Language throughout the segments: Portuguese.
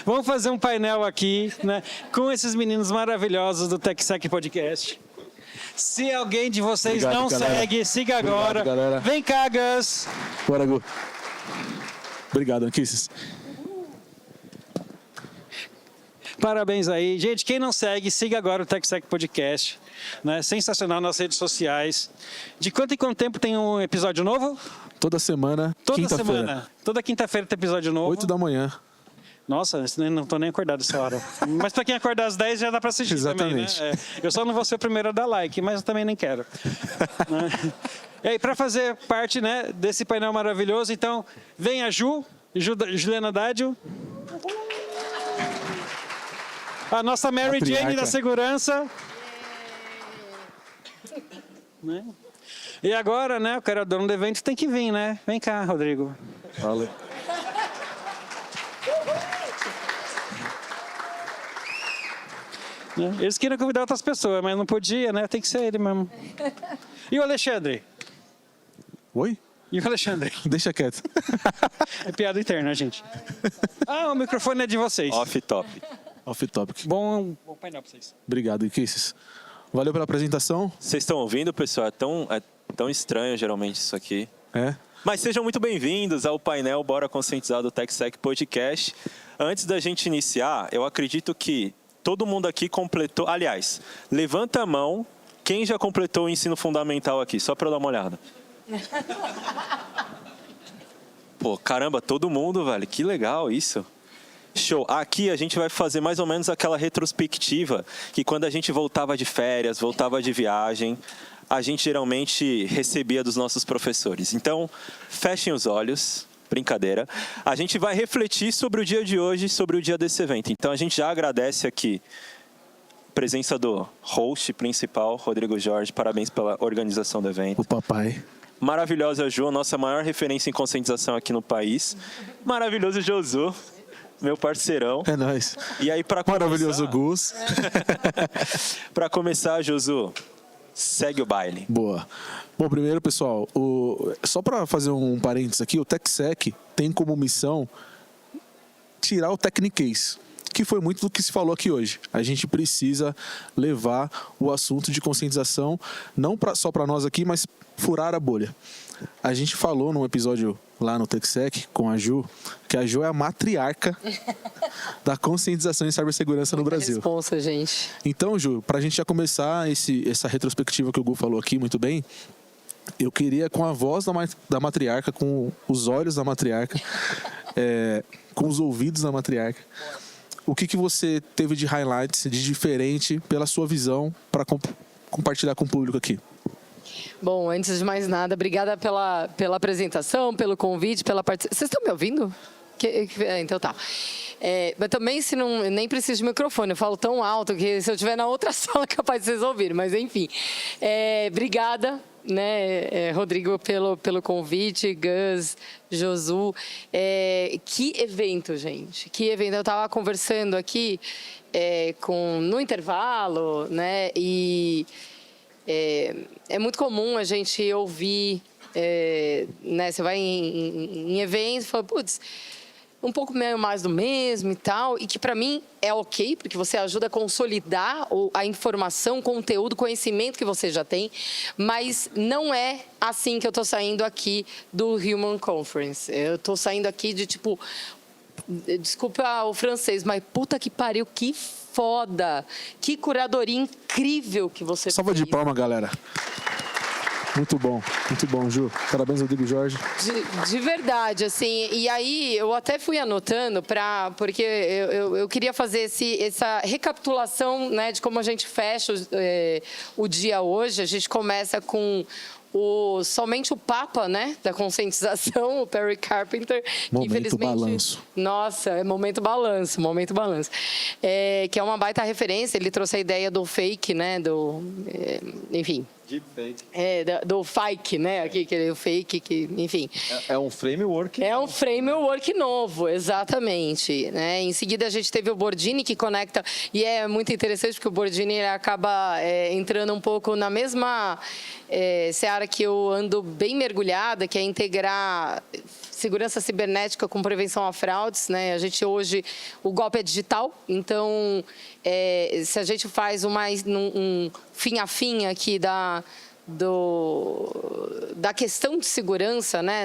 Vamos fazer um painel aqui, né, com esses meninos maravilhosos do TechSec Podcast. Se alguém de vocês não segue, siga agora. Galera. Vem cá, Gus. Bora, Gu. Obrigado, Anquices. Parabéns aí. Gente, quem não segue, siga agora o TechSec Podcast. Né? Sensacional nas redes sociais. De quanto em quanto tempo tem um episódio novo? Toda semana, quinta-feira. Semana. Toda quinta-feira tem episódio novo. 8 da manhã. Nossa, não tô nem acordado essa hora. Mas pra quem acordar às 10 já dá pra assistir. Exatamente. Também, né? Eu só não vou ser o primeiro a dar like, mas eu também nem quero. Né? E aí, pra fazer parte, né, desse painel maravilhoso, então, vem a Juliana Dádio. A nossa Mary Jane da segurança. Né? E agora, né, o cara dono do evento tem que vir, né? Vem cá, Rodrigo. Valeu. Eles queriam convidar outras pessoas, mas não podia, né? Tem que ser ele mesmo. E o Alexandre? Oi? E o Alexandre? Deixa quieto. É piada interna, gente. Ah, o microfone é de vocês. Off-top. Off-topic. Bom painel pra vocês. Obrigado, Anquices. Valeu pela apresentação. Vocês estão ouvindo, pessoal? É tão estranho, geralmente, isso aqui. É. Mas sejam muito bem-vindos ao painel Bora Conscientizar do TechSec Podcast. Antes da gente iniciar, eu acredito que todo mundo aqui completou... Aliás, levanta a mão quem já completou o ensino fundamental aqui, só para eu dar uma olhada. Pô, caramba, todo mundo, velho. Que legal isso. Show. Aqui a gente vai fazer mais ou menos aquela retrospectiva que quando a gente voltava de férias, voltava de viagem, a gente geralmente recebia dos nossos professores. Então, fechem os olhos. Brincadeira. A gente vai refletir sobre o dia de hoje, sobre o dia desse evento. Então, a gente já agradece aqui a presença do host principal, Rodrigo Jorge. Parabéns pela organização do evento. O papai. Maravilhosa Ju, nossa maior referência em conscientização aqui no país. Maravilhoso Josu, meu parceirão. É nóis. E aí, para começar... Maravilhoso Gus. Para começar, Josu, segue o baile. Boa. Bom, primeiro, pessoal, só para fazer um parênteses aqui, o TechSec tem como missão tirar o Techniquez, que foi muito do que se falou aqui hoje. A gente precisa levar o assunto de conscientização, não só para nós aqui, mas furar a bolha. A gente falou num episódio lá no TechSec com a Ju, que a Ju é a matriarca da conscientização em cibersegurança no Brasil. Responsa, gente. Então, Ju, para a gente já começar essa retrospectiva que o Gu falou aqui muito bem, eu queria, com a voz da matriarca, com os olhos da matriarca, com os ouvidos da matriarca, o que você teve de highlights, de diferente, pela sua visão, para compartilhar com o público aqui? Bom, antes de mais nada, obrigada pela apresentação, pelo convite, pela participação. Vocês estão me ouvindo? Então tá. Mas também, se não, nem preciso de microfone, eu falo tão alto que se eu estiver na outra sala é capaz de vocês ouvirem, mas enfim. Obrigada, né, Rodrigo, pelo convite, Gus, Josu. Que evento, gente, que evento. Eu estava conversando aqui no intervalo, né, e é muito comum a gente ouvir, né, você vai em eventos e fala, putz, um pouco mais do mesmo e tal, e que para mim é ok, porque você ajuda a consolidar a informação, conteúdo, conhecimento que você já tem, mas não é assim que eu estou saindo aqui do Human Conference. Eu estou saindo aqui de tipo, desculpa o francês, mas puta que pariu, que foda, que curadoria incrível que você fez. Salva de palma, galera. Muito bom, Ju. Parabéns, Rodrigo Jorge. De verdade, assim. E aí, eu até fui anotando, porque eu queria fazer essa recapitulação, né, de como a gente fecha o dia hoje. A gente começa com somente o Papa, né, da conscientização, o Perry Carpenter. Momento balanço. Nossa, é momento balanço. Que é uma baita referência. Ele trouxe a ideia do fake, né, enfim... Deepfake. Do fake, né? O fake, enfim. É um framework. É um framework novo, exatamente. Né? Em seguida, a gente teve o Bourdini, que conecta... E é muito interessante, porque o Bourdini ele acaba entrando um pouco na mesma seara que eu ando bem mergulhada, que é integrar segurança cibernética com prevenção a fraudes, né? A gente hoje, o golpe é digital, então se a gente faz um fim a fim aqui da questão de segurança, né?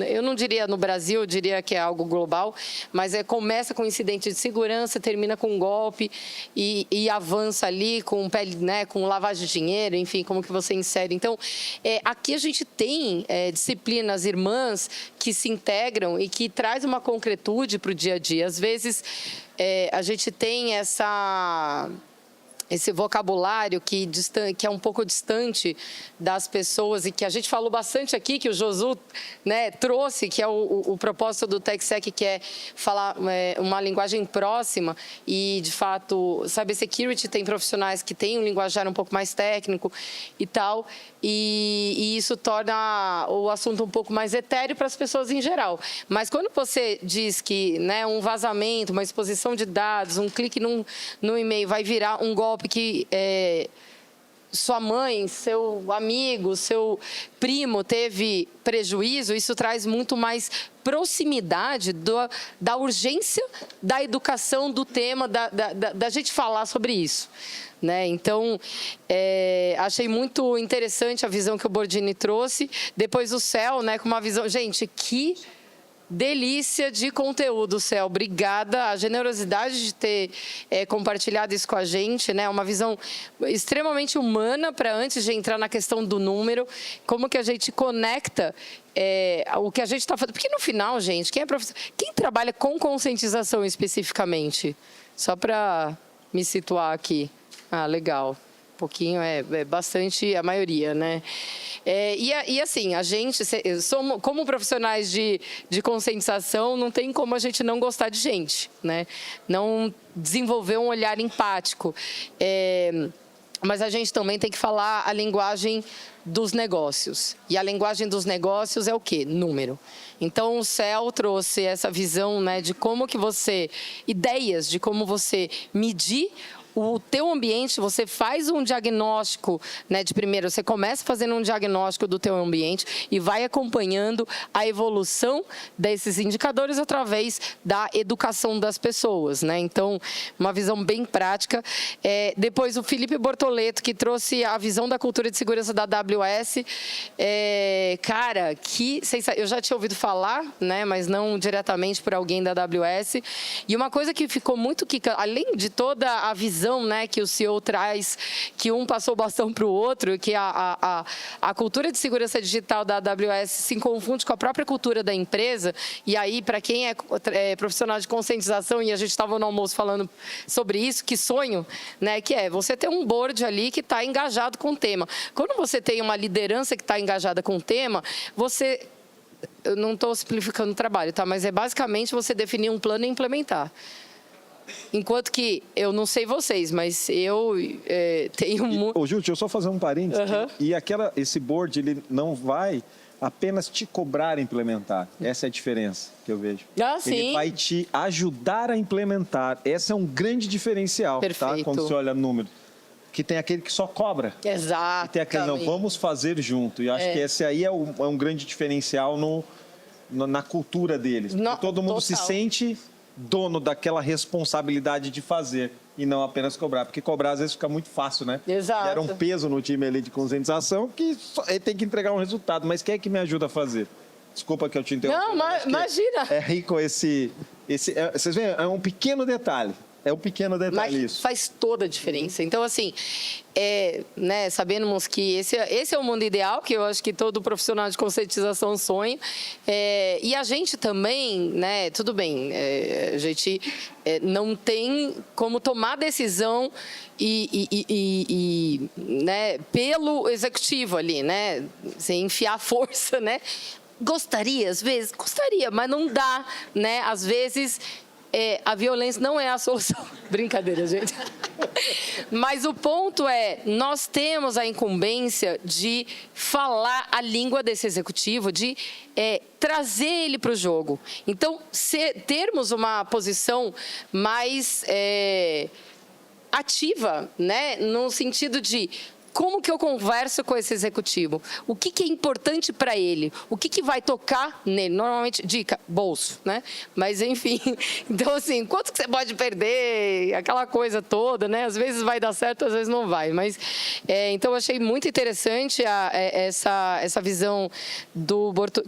Eu não diria no Brasil, eu diria que é algo global, mas começa com incidente de segurança, termina com um golpe e avança ali com né, com lavagem de dinheiro, enfim, como que você insere. Então, aqui a gente tem disciplinas irmãs que se integram e que traz uma concretude para o dia a dia. Às vezes, a gente tem esse vocabulário que é um pouco distante das pessoas e que a gente falou bastante aqui, que o Josu, né, trouxe, que é o propósito do TechSec, que é falar uma linguagem próxima e, de fato, cybersecurity tem profissionais que têm um linguajar um pouco mais técnico e tal, e isso torna o assunto um pouco mais etéreo para as pessoas em geral. Mas quando você diz que, né, um vazamento, uma exposição de dados, um clique no e-mail vai virar um golpe que sua mãe, seu amigo, seu primo teve prejuízo, isso traz muito mais proximidade da urgência da educação do tema, da gente falar sobre isso. Né? Então, achei muito interessante a visão que o Bordini trouxe. Depois o Céu, né, com uma visão... Gente, que delícia de conteúdo, Céu. Obrigada. A generosidade de ter compartilhado isso com a gente, né? Uma visão extremamente humana para antes de entrar na questão do número. Como que a gente conecta o que a gente está fazendo. Porque no final, gente, quem trabalha com conscientização especificamente? Só para me situar aqui. Ah, legal. Um pouquinho, bastante a maioria, né? E assim, a gente, como profissionais de conscientização, não tem como a gente não gostar de gente, né? Não desenvolver um olhar empático. Mas a gente também tem que falar a linguagem dos negócios. E a linguagem dos negócios é o quê? Número. Então, o Céu trouxe essa visão, né, de como que ideias de como você medir o teu ambiente. Você faz um diagnóstico, né, de primeiro, você começa fazendo um diagnóstico do teu ambiente e vai acompanhando a evolução desses indicadores através da educação das pessoas, né? Então, uma visão bem prática. Depois, o Felipe Bortoleto, que trouxe a visão da cultura de segurança da AWS. Cara, eu já tinha ouvido falar, né, mas não diretamente por alguém da AWS. E uma coisa que ficou muito além de toda a visão, né, que o CEO traz, que um passou o bastão para o outro, que a cultura de segurança digital da AWS se confunde com a própria cultura da empresa. E aí, para quem é profissional de conscientização, e a gente estava no almoço falando sobre isso, que sonho, né, que você ter um board ali que está engajado com o tema. Quando você tem uma liderança que está engajada com o tema, eu não estou simplificando o trabalho, tá? Mas basicamente você definir um plano e implementar. Enquanto que, eu não sei vocês, mas eu tenho muito... Ô, Ju, deixa eu só fazer um parênteses. E esse board, ele não vai apenas te cobrar implementar. Essa é a diferença que eu vejo. Sim. Ele vai te ajudar a implementar. Esse é um grande diferencial, Perfeito. Tá? Quando você olha número. Que tem aquele que só cobra. Exato. E tem aquele, não, vamos fazer junto. E eu acho que esse aí é um grande diferencial na cultura deles. Todo mundo se sente dono daquela responsabilidade de fazer e não apenas cobrar. Porque cobrar, às vezes, fica muito fácil, né? Exato. Gera um peso no time ali de conscientização que ele tem que entregar um resultado. Mas quem é que me ajuda a fazer? Desculpa que eu te interrompi. Não, imagina. É rico esse vocês veem, é um pequeno detalhe. É um pequeno detalhe Mas isso. faz toda a diferença. Então, assim, né, sabemos que esse é o mundo ideal, que eu acho que todo profissional de conscientização sonha. E a gente também, né, tudo bem, a gente não tem como tomar decisão né, pelo executivo ali, né, sem enfiar força, né? Gostaria, às vezes? Gostaria, mas não dá, né? Às vezes... a violência não é a solução. Brincadeira, gente. Mas o ponto nós temos a incumbência de falar a língua desse executivo, de trazer ele para o jogo. Então, termos uma posição mais ativa, né, no sentido de como que eu converso com esse executivo? O que é importante para ele? O que vai tocar nele? Normalmente, dica, bolso, né? Mas, enfim, então, assim, quanto que você pode perder? Aquela coisa toda, né? Às vezes vai dar certo, às vezes não vai. Mas, então, eu achei muito interessante essa visão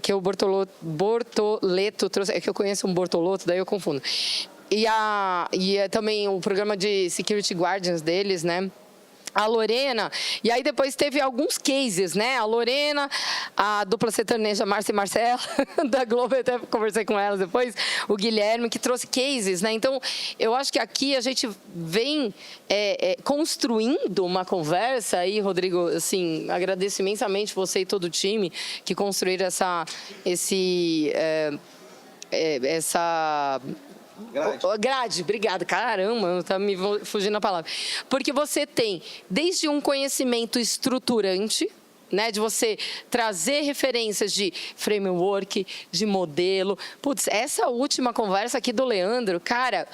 que o Bortoleto trouxe. É que eu conheço um Bortolotto, daí eu confundo. E também o programa de Security Guardians deles, né? A Lorena, e aí depois teve alguns cases, né? A Lorena, a dupla sertaneja Márcia e Marcela, da Globo, eu até conversei com elas depois, o Guilherme, que trouxe cases, né? Então, eu acho que aqui a gente vem construindo uma conversa, aí, Rodrigo, assim, agradeço imensamente você e todo o time que construíram essa grade, obrigada. Caramba, tá me fugindo a palavra. Porque você tem desde um conhecimento estruturante, né, de você trazer referências de framework, de modelo. Putz, essa última conversa aqui do Leandro, cara,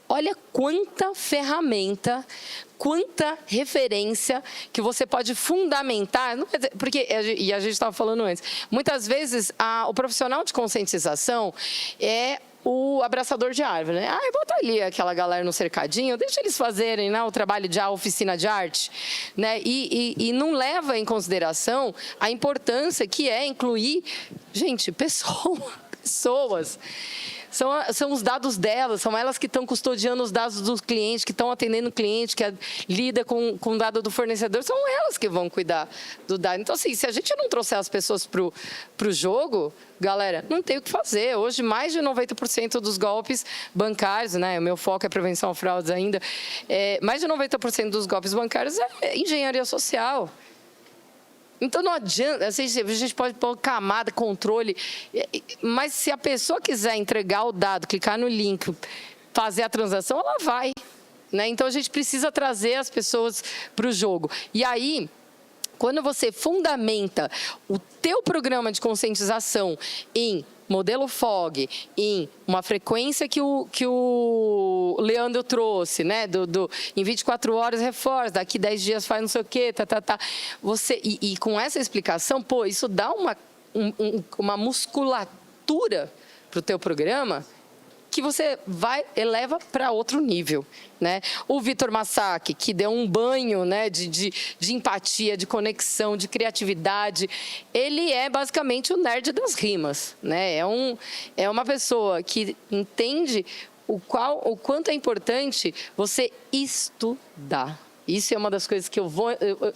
olha quanta ferramenta, quanta referência que você pode fundamentar, porque, e a gente estava falando antes, muitas vezes o profissional de conscientização é o abraçador de árvore, né? Bota ali aquela galera no cercadinho, deixa eles fazerem, né, o trabalho de oficina de arte, né? E não leva em consideração a importância que é incluir, gente, pessoas. São os dados delas, são elas que estão custodiando os dados dos clientes, que estão atendendo o cliente, que lida com o dado do fornecedor, são elas que vão cuidar do dado. Então, assim, se a gente não trouxer as pessoas para o jogo, galera, não tem o que fazer. Hoje, mais de 90% dos golpes bancários, né? O meu foco é prevenção a fraudes ainda, mais de 90% dos golpes bancários é engenharia social. Então, não adianta, assim, a gente pode pôr camada, controle, mas se a pessoa quiser entregar o dado, clicar no link, fazer a transação, ela vai, né? Então, a gente precisa trazer as pessoas para o jogo. E aí, quando você fundamenta o teu programa de conscientização em modelo FOG, em uma frequência que o Leandro trouxe, né? Em 24 horas reforça, daqui 10 dias faz não sei o quê, Você, e com essa explicação, isso dá uma musculatura para o teu programa que você eleva para outro nível, né? O Vitor Massaki, que deu um banho, né, de empatia, de conexão, de criatividade, ele é basicamente o nerd das rimas, né? É uma pessoa que entende o quanto é importante você estudar. Isso é uma das coisas que eu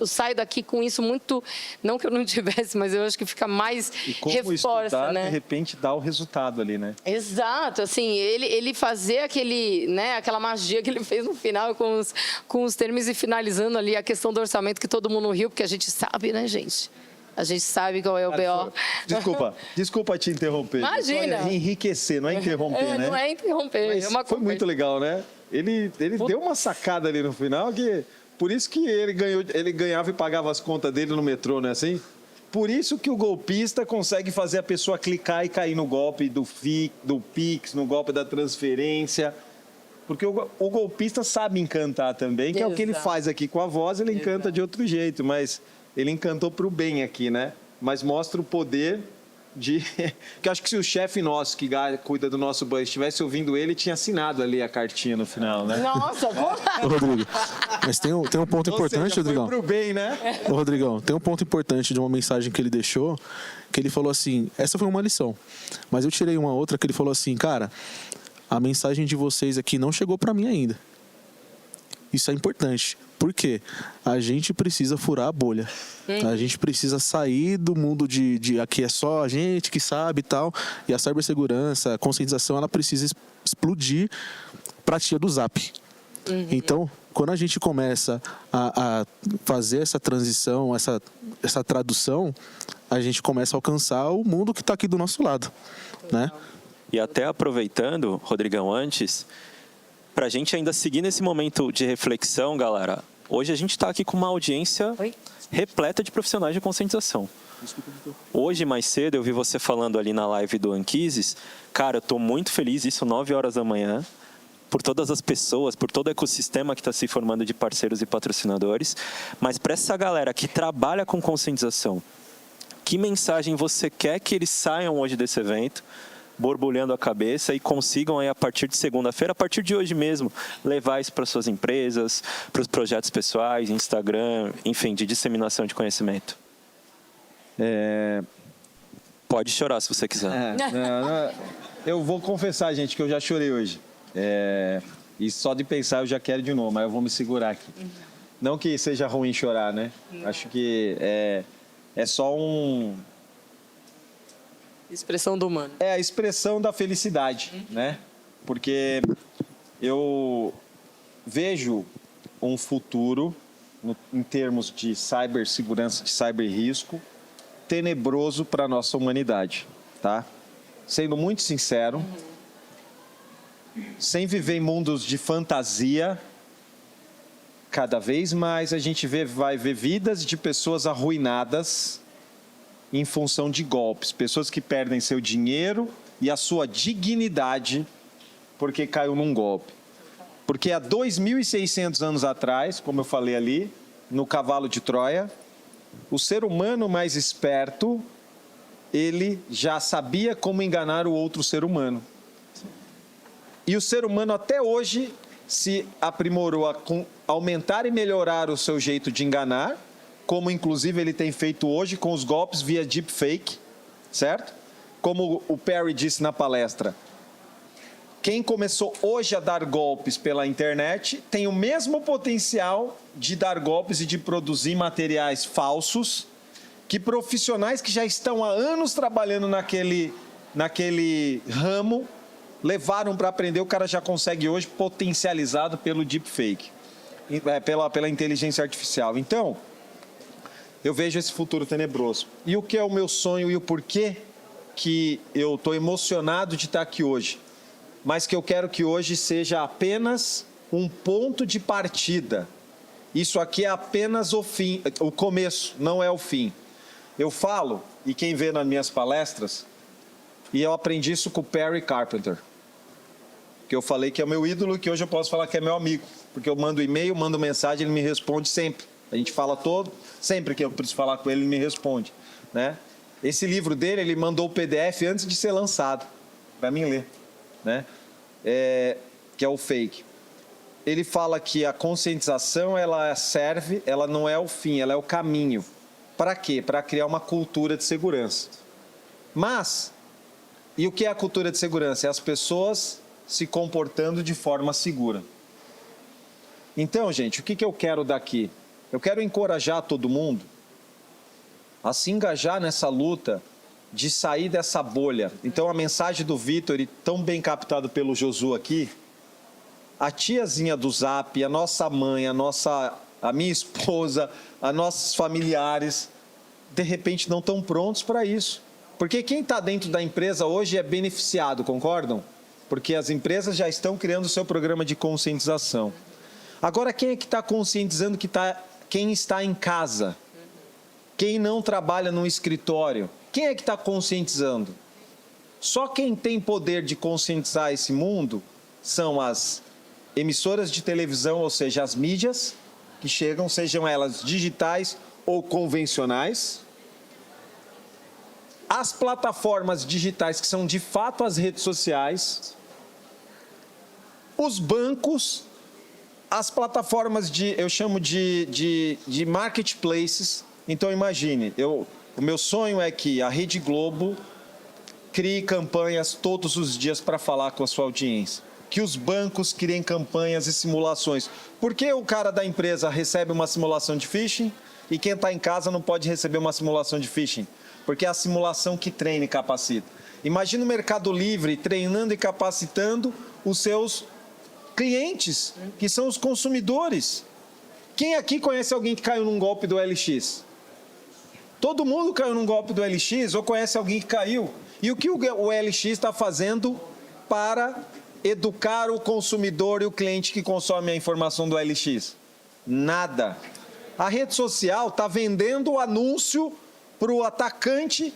saio daqui com isso muito, não que eu não tivesse, mas eu acho que fica mais e como reforça, estudar, né? De repente dá o resultado ali, né? Exato, assim, ele fazer aquela magia que ele fez no final com os termos e finalizando ali a questão do orçamento que todo mundo riu, porque a gente sabe, né, gente? A gente sabe qual é o BO. Desculpa te interromper. Imagina. Só enriquecer, não é interromper, né? Não é interromper, Mas é uma foi muito legal, né? Ele deu uma sacada ali no final, por isso que ele ganhava e pagava as contas dele no metrô, não é assim? Por isso que o golpista consegue fazer a pessoa clicar e cair no golpe do Pix, no golpe da transferência. Porque o golpista sabe encantar também, que é o que ele faz aqui com a voz, ele encanta de outro jeito, mas ele encantou para o bem aqui, né? Mas mostra o poder que eu acho que se o chefe nosso que cuida do nosso banco estivesse ouvindo ele, tinha assinado ali a cartinha no final, né? Nossa, Ô, Rodrigo, mas tem um ponto importante, Rodrigão. Foi pro bem, né? Ô, Rodrigão, tem um ponto importante de uma mensagem que ele deixou, que ele falou assim, essa foi uma lição, mas eu tirei uma outra que ele falou assim, cara, a mensagem de vocês aqui não chegou para mim ainda. Isso é importante. Por quê? A gente precisa furar a bolha. A gente precisa sair do mundo de aqui é só a gente que sabe e tal. E a cibersegurança, a conscientização, ela precisa explodir para a tia do Zap. Então, quando a gente começa a fazer essa transição, essa tradução, a gente começa a alcançar o mundo que está aqui do nosso lado, né? E até aproveitando, Rodrigão, antes, para a gente ainda seguir nesse momento de reflexão, galera, hoje a gente está aqui com uma audiência repleta de profissionais de conscientização. Hoje, mais cedo, eu vi você falando ali na live do Anquises, cara, eu estou muito feliz, isso 9 horas da manhã, por todas as pessoas, por todo o ecossistema que está se formando de parceiros e patrocinadores. Mas para essa galera que trabalha com conscientização, que mensagem você quer que eles saiam hoje desse evento, borbulhando a cabeça, e consigam aí, a partir de segunda-feira, a partir de hoje mesmo, levar isso para suas empresas, para os projetos pessoais, Instagram, enfim, de disseminação de conhecimento? Pode chorar se você quiser. Eu vou confessar, gente, que eu já chorei hoje. E só de pensar eu já quero de novo, mas eu vou me segurar aqui. Não que seja ruim chorar, né? Acho que é só Expressão do humano. É a expressão da felicidade, né? Porque eu vejo um futuro, em termos de cibersegurança, de cyberrisco, tenebroso para a nossa humanidade, tá? Sendo muito sincero, sem viver em mundos de fantasia, cada vez mais a gente vai ver vidas de pessoas arruinadas em função de golpes. Pessoas que perdem seu dinheiro e a sua dignidade porque caiu num golpe. Porque há 2.600 anos atrás, como eu falei ali, no cavalo de Troia, o ser humano mais esperto, ele já sabia como enganar o outro ser humano. E o ser humano até hoje se aprimorou a aumentar e melhorar o seu jeito de enganar, como inclusive ele tem feito hoje com os golpes via deepfake, certo? Como o Perry disse na palestra, quem começou hoje a dar golpes pela internet tem o mesmo potencial de dar golpes e de produzir materiais falsos que profissionais que já estão há anos trabalhando naquele ramo levaram para aprender. O cara já consegue hoje, potencializado pelo deepfake, pela inteligência artificial. Então, eu vejo esse futuro tenebroso. E o que é o meu sonho e o porquê que eu estou emocionado de estar aqui hoje? Mas que eu quero que hoje seja apenas um ponto de partida. Isso aqui é apenas o fim, o começo, não é o fim. Eu falo, e quem vê nas minhas palestras, e eu aprendi isso com o Perry Carpenter, que eu falei que é meu ídolo, que hoje eu posso falar que é meu amigo, porque eu mando e-mail, mando mensagem, ele me responde sempre. A gente fala sempre que eu preciso falar com ele, ele me responde, né? Esse livro dele, ele mandou o PDF antes de ser lançado, para mim ler, né? Que é o Fake. Ele fala que a conscientização, ela serve, ela não é o fim, ela é o caminho. Para quê? Para criar uma cultura de segurança. Mas, e o que é a cultura de segurança? É as pessoas se comportando de forma segura. Então, gente, o que eu quero daqui? Eu quero encorajar todo mundo a se engajar nessa luta de sair dessa bolha. Então, a mensagem do Vitor, tão bem captado pelo Josu aqui, a tiazinha do Zap, a nossa mãe, a minha esposa, a nossos familiares, de repente não estão prontos para isso. Porque quem está dentro da empresa hoje é beneficiado, concordam? Porque as empresas já estão criando o seu programa de conscientização. Agora, quem é que está conscientizando quem está em casa? Quem não trabalha no escritório? Quem é que está conscientizando? Só quem tem poder de conscientizar esse mundo são as emissoras de televisão, ou seja, as mídias que chegam, sejam elas digitais ou convencionais, as plataformas digitais, que são de fato as redes sociais, os bancos, as plataformas eu chamo de marketplaces. Então, imagine, o meu sonho é que a Rede Globo crie campanhas todos os dias para falar com a sua audiência. Que os bancos criem campanhas e simulações. Por que o cara da empresa recebe uma simulação de phishing e quem está em casa não pode receber uma simulação de phishing? Porque é a simulação que treina e capacita. Imagina o Mercado Livre treinando e capacitando os seus clientes, que são os consumidores. Quem aqui conhece alguém que caiu num golpe do LX? Todo mundo caiu num golpe do LX ou conhece alguém que caiu. E o que o LX está fazendo para educar o consumidor e o cliente que consome a informação do LX? Nada. A rede social está vendendo o anúncio para o atacante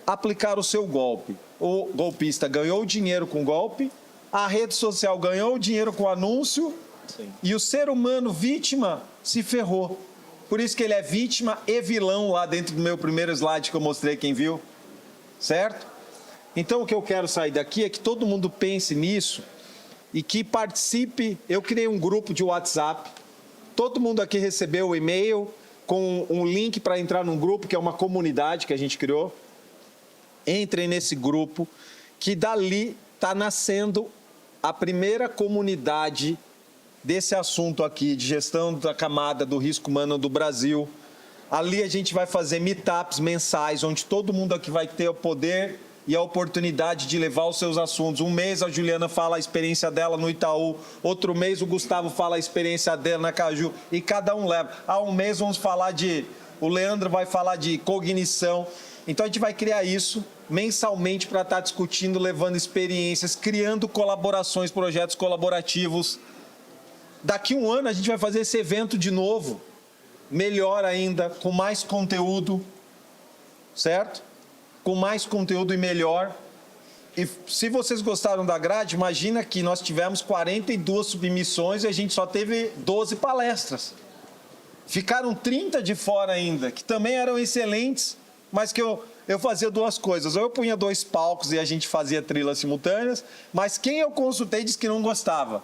aplicar o seu golpe. O golpista ganhou dinheiro com o golpe, a rede social ganhou dinheiro com o anúncio. Sim. E o ser humano vítima se ferrou. Por isso que ele é vítima e vilão lá dentro do meu primeiro slide que eu mostrei, quem viu. Certo? Então o que eu quero sair daqui é que todo mundo pense nisso e que participe. Eu criei um grupo de WhatsApp. Todo mundo aqui recebeu o e-mail com um link para entrar num grupo, que é uma comunidade que a gente criou. Entrem nesse grupo, que dali está nascendo a primeira comunidade desse assunto aqui, de gestão da camada do risco humano do Brasil. Ali a gente vai fazer meetups mensais, onde todo mundo aqui vai ter o poder e a oportunidade de levar os seus assuntos. Um mês a Juliana fala a experiência dela no Itaú, outro mês o Gustavo fala a experiência dela na Caju, e cada um leva. Um mês vamos falar o Leandro vai falar de cognição. Então a gente vai criar isso mensalmente para estar discutindo, levando experiências, criando colaborações, projetos colaborativos. Daqui a um ano a gente vai fazer esse evento de novo, melhor ainda, com mais conteúdo, certo? Com mais conteúdo e melhor. E se vocês gostaram da grade, imagina que nós tivemos 42 submissões e a gente só teve 12 palestras. Ficaram 30 de fora ainda, que também eram excelentes, mas que eu fazia duas coisas. Ou eu punha 2 palcos e a gente fazia trilhas simultâneas, mas quem eu consultei disse que não gostava.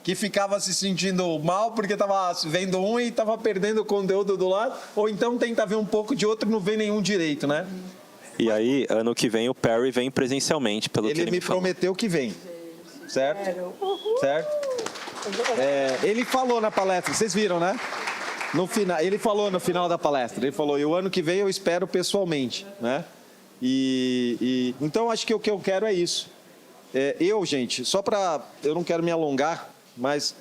Que ficava se sentindo mal porque estava vendo um e estava perdendo o conteúdo do lado, ou então tenta ver um pouco de outro e não vê nenhum direito, né? E aí, ano que vem, o Perry vem presencialmente, pelo que ele me falou. Prometeu que vem, certo? Certo? Ele falou na palestra, vocês viram, né? No final, ele falou no final da palestra, ele falou, e o ano que vem eu espero pessoalmente, né? Então, acho que o que eu quero é isso. Gente, eu não quero me alongar, mas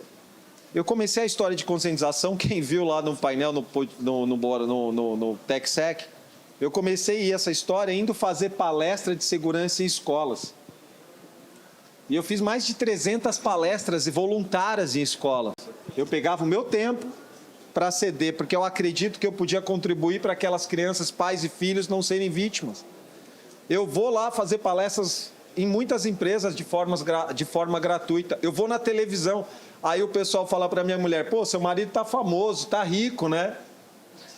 eu comecei a história de conscientização, quem viu lá no painel, no TechSec, eu comecei essa história indo fazer palestra de segurança em escolas. E eu fiz mais de 300 palestras voluntárias em escolas. Eu pegava o meu tempo para ceder, porque eu acredito que eu podia contribuir para aquelas crianças, pais e filhos, não serem vítimas. Eu vou lá fazer palestras em muitas empresas de forma gratuita. Eu vou na televisão, aí o pessoal fala para minha mulher, pô, seu marido está famoso, está rico, né?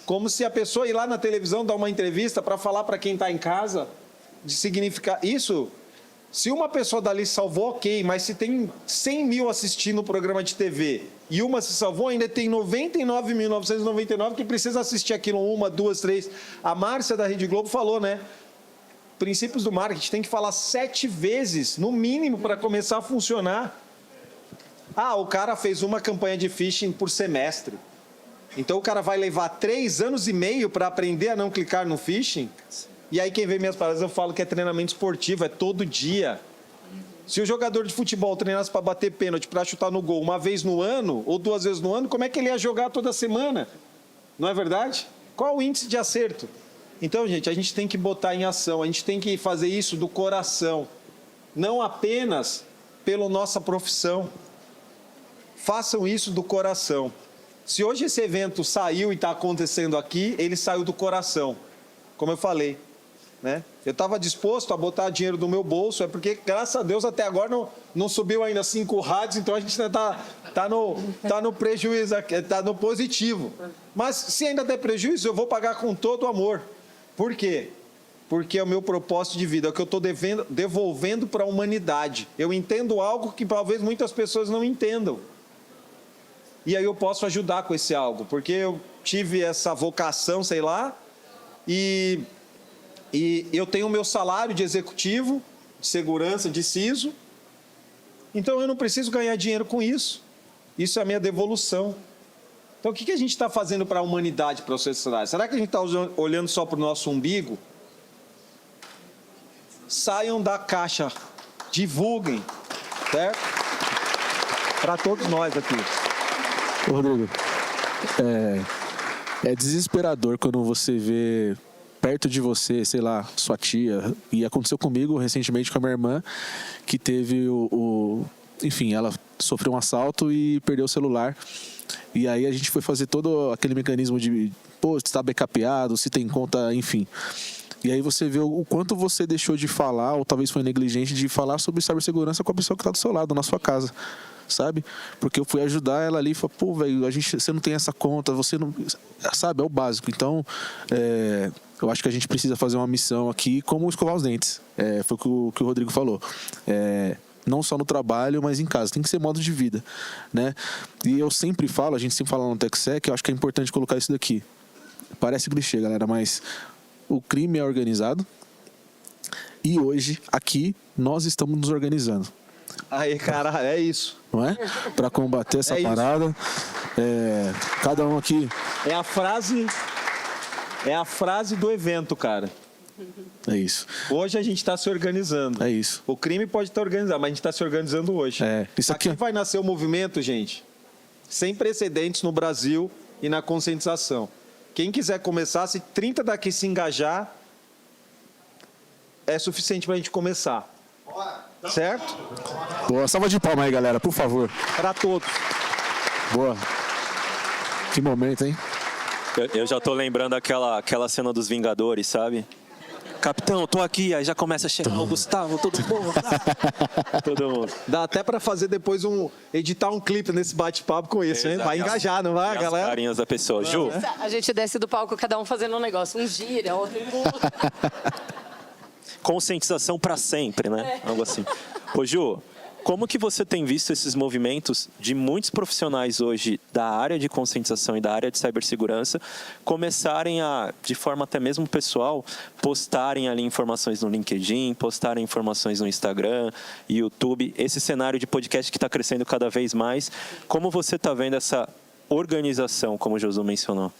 Como se a pessoa ir lá na televisão dar uma entrevista para falar para quem está em casa, de significar isso. Se uma pessoa dali salvou, ok, mas se tem 100 mil assistindo o programa de TV e uma se salvou, ainda tem 99.999 que precisa assistir aquilo 1, 2, 3. A Márcia da Rede Globo falou, né? Princípios do marketing, tem que falar 7 vezes, no mínimo, para começar a funcionar. O cara fez uma campanha de phishing por semestre. Então o cara vai levar 3 anos e meio para aprender a não clicar no phishing. E aí quem vê minhas palestras, eu falo que é treinamento esportivo, é todo dia. Se o jogador de futebol treinasse para bater pênalti, para chutar no gol uma vez no ano, ou 2 vezes no ano, como é que ele ia jogar toda semana? Não é verdade? Qual o índice de acerto? Então, gente, a gente tem que botar em ação, a gente tem que fazer isso do coração, não apenas pela nossa profissão. Façam isso do coração. Se hoje esse evento saiu e está acontecendo aqui, ele saiu do coração, como eu falei, né? Eu estava disposto a botar dinheiro do meu bolso, porque, graças a Deus, até agora não subiu ainda 5 rádios, então a gente ainda está no prejuízo, está no positivo. Mas se ainda der prejuízo, eu vou pagar com todo o amor. Por quê? Porque é o meu propósito de vida, é o que eu estou devolvendo para a humanidade. Eu entendo algo que talvez muitas pessoas não entendam. E aí eu posso ajudar com esse algo, porque eu tive essa vocação, sei lá, e eu tenho o meu salário de executivo, de segurança, de CISO, então eu não preciso ganhar dinheiro com isso. Isso é a minha devolução. Então o que a gente está fazendo para a humanidade, para a sociedade? Será que a gente está olhando só para o nosso umbigo? Saiam da caixa, divulguem, certo? Para todos nós aqui. Rodrigo, é desesperador quando você vê perto de você, sei lá, sua tia, e aconteceu comigo recentemente com a minha irmã, que teve enfim, ela sofreu um assalto e perdeu o celular, e aí a gente foi fazer todo aquele mecanismo de, se está backupeado, se tem conta, enfim. E aí você vê o quanto você deixou de falar, ou talvez foi negligente, de falar sobre cibersegurança com a pessoa que está do seu lado, na sua casa, sabe? Porque eu fui ajudar ela ali e falei, pô, velho, você não tem essa conta, você não... Sabe, é o básico. Então, eu acho que a gente precisa fazer uma missão aqui, como escovar os dentes. Foi o que o Rodrigo falou. Não só no trabalho, mas em casa. Tem que ser modo de vida, né? E eu sempre falo, a gente sempre fala no TechSec, eu acho que é importante colocar isso daqui. Parece clichê, galera, mas o crime é organizado e hoje, aqui, nós estamos nos organizando. Aí, cara, é isso. Não é? Para combater essa parada. Cada um aqui... É a frase do evento, cara. É isso. Hoje a gente está se organizando. É isso. O crime pode estar organizado, mas a gente está se organizando hoje. Isso aqui vai nascer um movimento, gente, sem precedentes no Brasil e na conscientização. Quem quiser começar, se 30 daqui se engajar, é suficiente para a gente começar. Certo? Boa, salva de palmas aí, galera, por favor. Para todos. Boa. Que momento, hein? Eu já tô lembrando aquela cena dos Vingadores, sabe? Capitão, tô aqui, aí já começa a chegar o Gustavo, todo mundo. Todo mundo. Dá até para fazer depois editar um clipe nesse bate-papo com isso, hein? Vai engajar, não vai, galera? As carinhas da pessoa. Ju? A gente desce do palco, cada um fazendo um negócio. Um gira, outro empurra. Conscientização para sempre, né? Algo assim. Ô, Ju, como que você tem visto esses movimentos de muitos profissionais hoje da área de conscientização e da área de cibersegurança começarem a, de forma até mesmo pessoal, postarem ali informações no LinkedIn, postarem informações no Instagram, YouTube, esse cenário de podcast que está crescendo cada vez mais. Como você está vendo essa organização, como o Josu mencionou?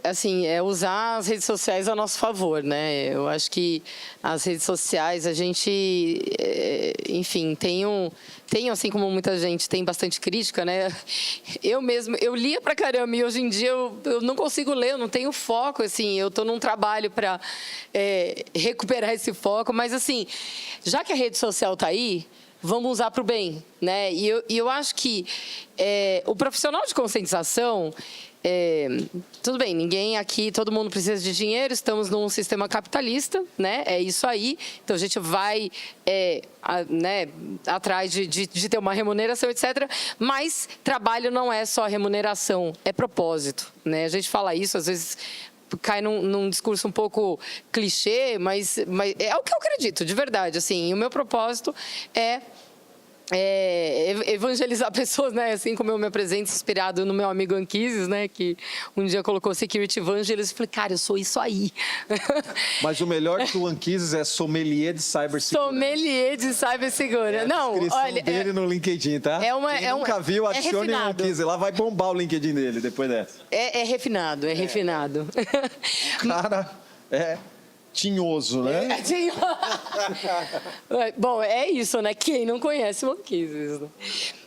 Assim, usar as redes sociais a nosso favor, né? Eu acho que as redes sociais, a gente, enfim, tenho, assim como muita gente, tem bastante crítica, né? Eu lia pra caramba e hoje em dia eu não consigo ler, eu não tenho foco, assim, eu tô num trabalho para recuperar esse foco, mas assim, já que a rede social tá aí, vamos usar para o bem, né? E eu acho que o profissional de conscientização, tudo bem, ninguém aqui, todo mundo precisa de dinheiro, estamos num sistema capitalista, né? É isso aí. Então a gente vai atrás de ter uma remuneração, etc. Mas trabalho não é só remuneração, é propósito, né? A gente fala isso, às vezes cai num discurso um pouco clichê, mas é o que eu acredito, de verdade. Assim, o meu propósito é evangelizar pessoas, né? Assim como eu me apresento, inspirado no meu amigo Anquises, né? Que um dia colocou Security Evangelist. Eu falei, cara, eu sou isso aí. Mas o melhor que o Anquises é sommelier de cibersegurança. Sommelier de cibersegurança. Não, olha, dele no LinkedIn, tá? Quem nunca viu, adicione o Anquises. Lá vai bombar o LinkedIn dele depois dessa. É refinado, é refinado. O cara tinhoso, né? Bom, é isso, né? Quem não conhece o Anquises, né?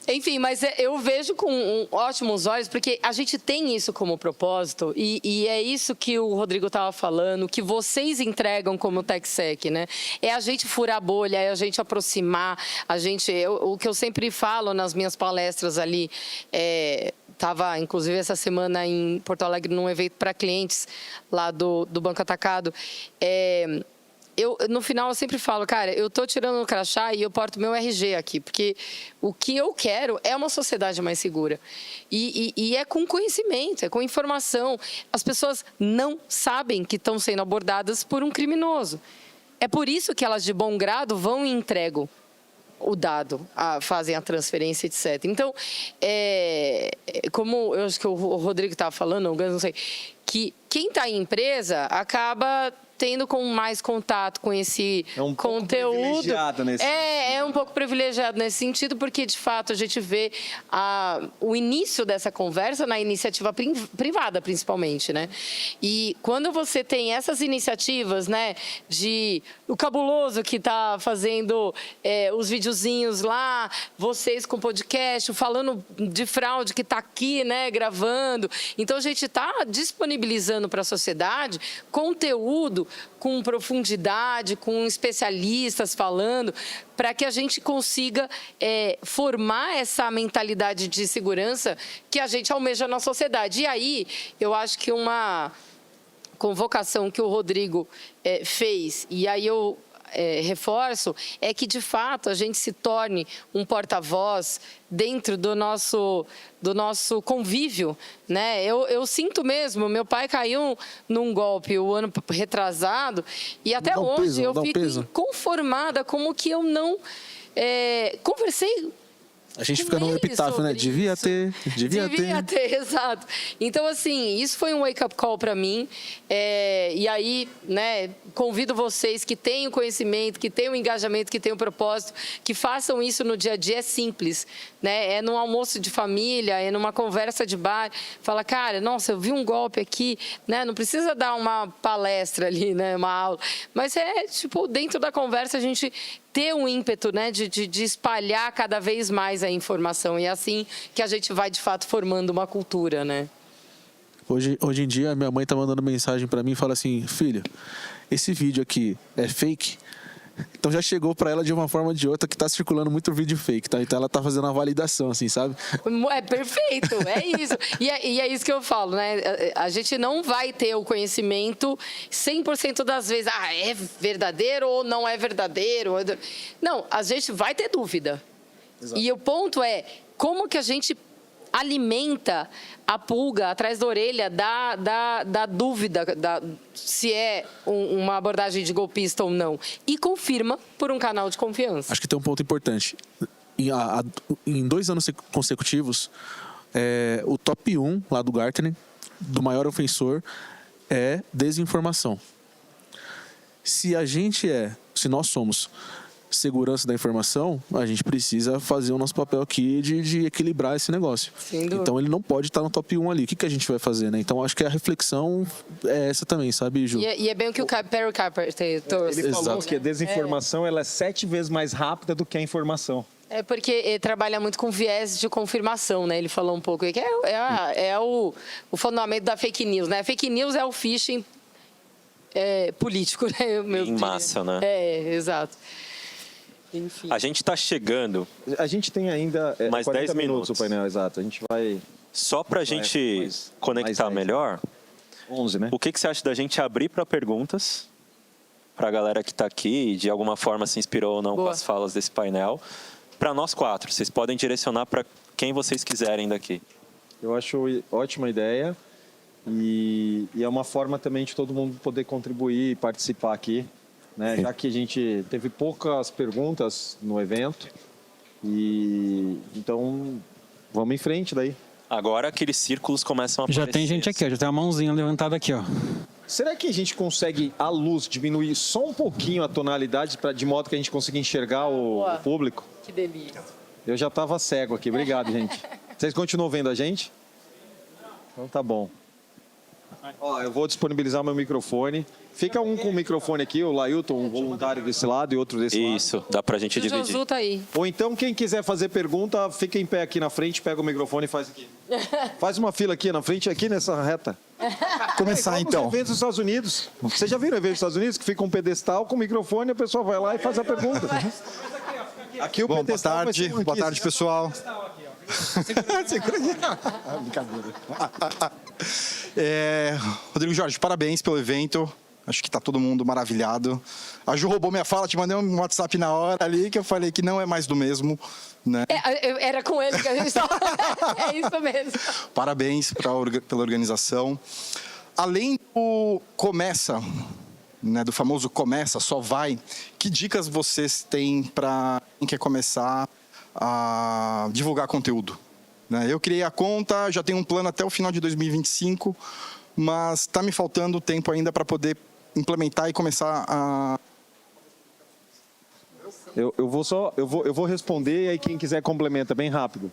Enfim, mas eu vejo com ótimos olhos, porque a gente tem isso como propósito, e é isso que o Rodrigo estava falando, que vocês entregam como TechSec, né? É a gente furar a bolha, é a gente aproximar, o que eu sempre falo nas minhas palestras ali, estava, inclusive, essa semana em Porto Alegre, num evento para clientes lá do Banco Atacado. No final, eu sempre falo, cara, eu estou tirando o crachá e eu porto meu RG aqui, porque o que eu quero é uma sociedade mais segura. E é com conhecimento, é com informação. As pessoas não sabem que estão sendo abordadas por um criminoso. É por isso que elas, de bom grado, vão e entregam o dado, fazem a transferência, etc. Então, como eu acho que o Rodrigo estava falando, o Gans, não sei, que quem está em empresa acaba tendo mais contato com esse conteúdo. É um pouco privilegiado nesse sentido, porque, de fato, a gente vê o início dessa conversa na iniciativa privada, principalmente, né? E quando você tem essas iniciativas, né, o Cabuloso que está fazendo os videozinhos lá, vocês com podcast, falando de fraude que está aqui, né, gravando. Então, a gente está disponibilizando para a sociedade conteúdo com profundidade, com especialistas falando, para que a gente consiga formar essa mentalidade de segurança que a gente almeja na sociedade. E aí, eu acho que convocação que o Rodrigo fez, e aí eu reforço, é que, de fato, a gente se torne um porta-voz dentro do nosso convívio, né? Eu sinto mesmo, meu pai caiu num golpe o ano retrasado e até hoje eu fico inconformada como que eu não conversei. A gente fica no epitáfio, né? Devia ter. Exato. Então, assim, isso foi um wake-up call para mim. E aí, né, convido vocês que têm o conhecimento, que têm o engajamento, que têm o propósito, que façam isso no dia a dia. É simples, né? É num almoço de família, é numa conversa de bar. Fala, cara, nossa, eu vi um golpe aqui, né? Não precisa dar uma palestra ali, né? Uma aula. Mas tipo, dentro da conversa a gente ter um ímpeto, né, de espalhar cada vez mais a informação. E é assim que a gente vai, de fato, formando uma cultura, né? Hoje em dia, minha mãe tá mandando mensagem para mim e fala assim, filho, esse vídeo aqui é fake? Então já chegou para ela de uma forma ou de outra que tá circulando muito vídeo fake, tá? Então ela tá fazendo uma validação, assim, sabe? É perfeito, é isso. E é isso que eu falo, né? A gente não vai ter o conhecimento 100% das vezes. É verdadeiro ou não é verdadeiro? Não, a gente vai ter dúvida. Exato. E o ponto é como que a gente alimenta a pulga atrás da orelha da dúvida se é uma abordagem de golpista ou não. E confirma por um canal de confiança. Acho que tem um ponto importante. Em 2 anos consecutivos, o top 1 lá do Gartner, do maior ofensor, é desinformação. Se nós somos segurança da informação, a gente precisa fazer o nosso papel aqui de equilibrar esse negócio. Então ele não pode estar no top 1 ali. O que a gente vai fazer, né? Então acho que a reflexão é essa também, sabe, Ju? E é bem o que o Perry Carpenter trouxe. Ele falou que a desinformação ela é 7 vezes mais rápida do que a informação. É porque ele trabalha muito com viés de confirmação, né? Ele falou um pouco que o fundamento da fake news, né? Fake news é o phishing político, né? Em massa, né? Exato. Enfim. A gente está chegando. A gente tem ainda mais 40 10 minutos o painel, exato. A gente vai. Só para a gente conectar melhor, 11, né? O que você acha da gente abrir para perguntas para a galera que está aqui e de alguma forma se inspirou ou não com as falas desse painel? Para nós 4, vocês podem direcionar para quem vocês quiserem daqui. Eu acho ótima ideia e é uma forma também de todo mundo poder contribuir e participar aqui. Né? Já que a gente teve poucas perguntas no evento, então vamos em frente daí. Agora aqueles círculos começam a aparecer. Já tem gente aqui, já tem uma mãozinha levantada aqui, ó. Será que a gente consegue, à luz, diminuir só um pouquinho a tonalidade de modo que a gente consiga enxergar o público? Que delícia. Eu já estava cego aqui, obrigado, gente. Vocês continuam vendo a gente? Então tá bom. Eu vou disponibilizar meu microfone. Fica um com o microfone aqui, o Lailton, um voluntário desse lado e outro desse lado. Isso, dá pra gente dividir. O Josu tá aí. Ou então, quem quiser fazer pergunta, fica em pé aqui na frente, pega o microfone e faz aqui. Faz uma fila aqui na frente, aqui nessa reta. Começar então. Os eventos dos Estados Unidos. Vocês já viram eventos dos Estados Unidos que fica um pedestal com o microfone e a pessoa vai lá e faz a pergunta? Aqui o Bom, pedestal boa tarde, pessoal. Segura aqui. Brincadeira. Rodrigo Jorge, parabéns pelo evento. Acho que está todo mundo maravilhado. A Ju roubou minha fala, te mandei um WhatsApp na hora ali que eu falei que não é mais do mesmo. Né? Era com ele que a gente estava. É isso mesmo. Parabéns pela organização. Além do começa, né, do famoso começa, só vai, que dicas vocês têm para quem quer começar a divulgar conteúdo? Né? Eu criei a conta, já tenho um plano até o final de 2025, mas está me faltando tempo ainda para poder implementar e começar a... Eu vou responder e aí quem quiser complementa bem rápido.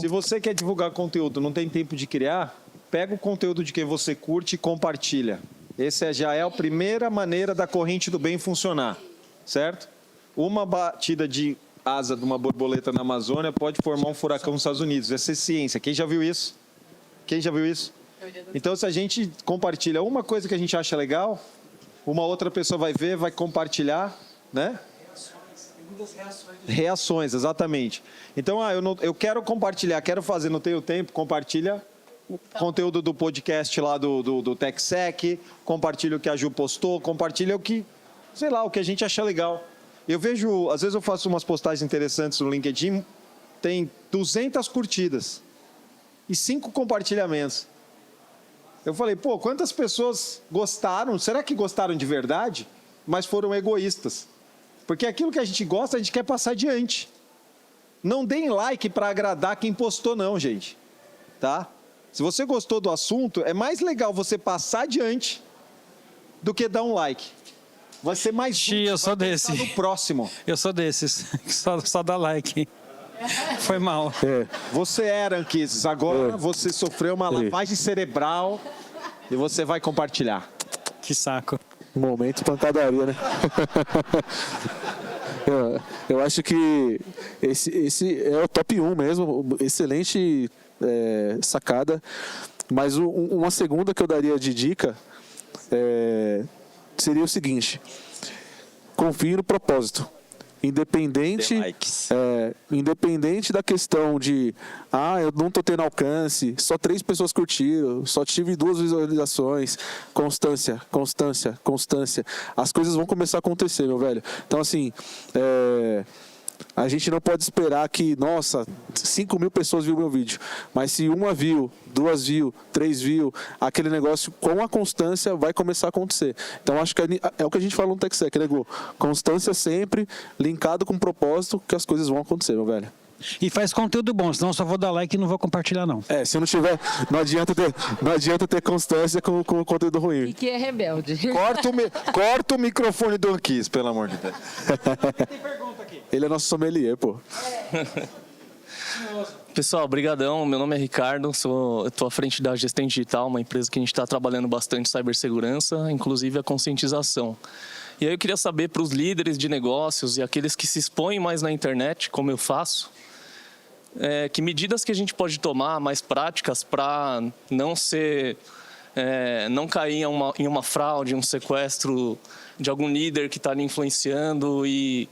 Se você quer divulgar conteúdo, não tem tempo de criar, pega o conteúdo de quem você curte e compartilha. Essa já é a primeira maneira da corrente do bem funcionar, certo? Uma batida de asa de uma borboleta na Amazônia pode formar um furacão nos Estados Unidos. Essa é ciência. Quem já viu isso? Quem já viu isso? Então, se a gente compartilha uma coisa que a gente acha legal, uma outra pessoa vai ver, vai compartilhar, né? Reações, exatamente. Então, eu quero compartilhar, quero fazer, não tenho tempo, compartilha conteúdo do podcast lá do TechSec, compartilha o que a Ju postou, compartilha o que, sei lá, o que a gente acha legal. Eu vejo, às vezes eu faço umas postagens interessantes no LinkedIn, tem 200 curtidas e 5 compartilhamentos. Eu falei, pô, quantas pessoas gostaram? Será que gostaram de verdade? Mas foram egoístas. Porque aquilo que a gente gosta, a gente quer passar adiante. Não deem like para agradar quem postou, não, gente. Tá? Se você gostou do assunto, é mais legal você passar adiante do que dar um like. Vai ser mais Xi, eu sou desse. no próximo. Eu sou desses, que só dá like. Foi mal. Você era, Anquises, agora você sofreu uma lavagem cerebral e você vai compartilhar. Que saco. Momento pancadaria, né? Eu acho que esse é o top 1 mesmo. Excelente sacada. Mas uma segunda que eu daria de dica seria o seguinte: confie no propósito. Independente da questão de eu não tô tendo alcance, só 3 pessoas curtiram, só tive 2 visualizações, constância, as coisas vão começar a acontecer, meu velho. Então assim, a gente não pode esperar que, nossa, 5.000 pessoas viram meu vídeo, mas se 1 viu, 2 viu, 3 viu, aquele negócio com a constância vai começar a acontecer. Então acho que é o que a gente fala no TechSec, né, Gu? Constância sempre, linkado com propósito, que as coisas vão acontecer, meu velho. E faz conteúdo bom, senão eu só vou dar like e não vou compartilhar, não. Se não tiver, não adianta ter constância com conteúdo ruim. E que é rebelde. Corta o microfone do Anquis, pelo amor de Deus. Tem pergunta aqui. Ele é nosso sommelier, pô. Pessoal, brigadão. Meu nome é Ricardo, eu estou à frente da Gestão Digital, uma empresa que a gente está trabalhando bastante cibersegurança, inclusive a conscientização. E aí eu queria saber para os líderes de negócios e aqueles que se expõem mais na internet, como eu faço, que medidas que a gente pode tomar mais práticas para não cair em uma fraude, um sequestro de algum líder que está ali influenciando e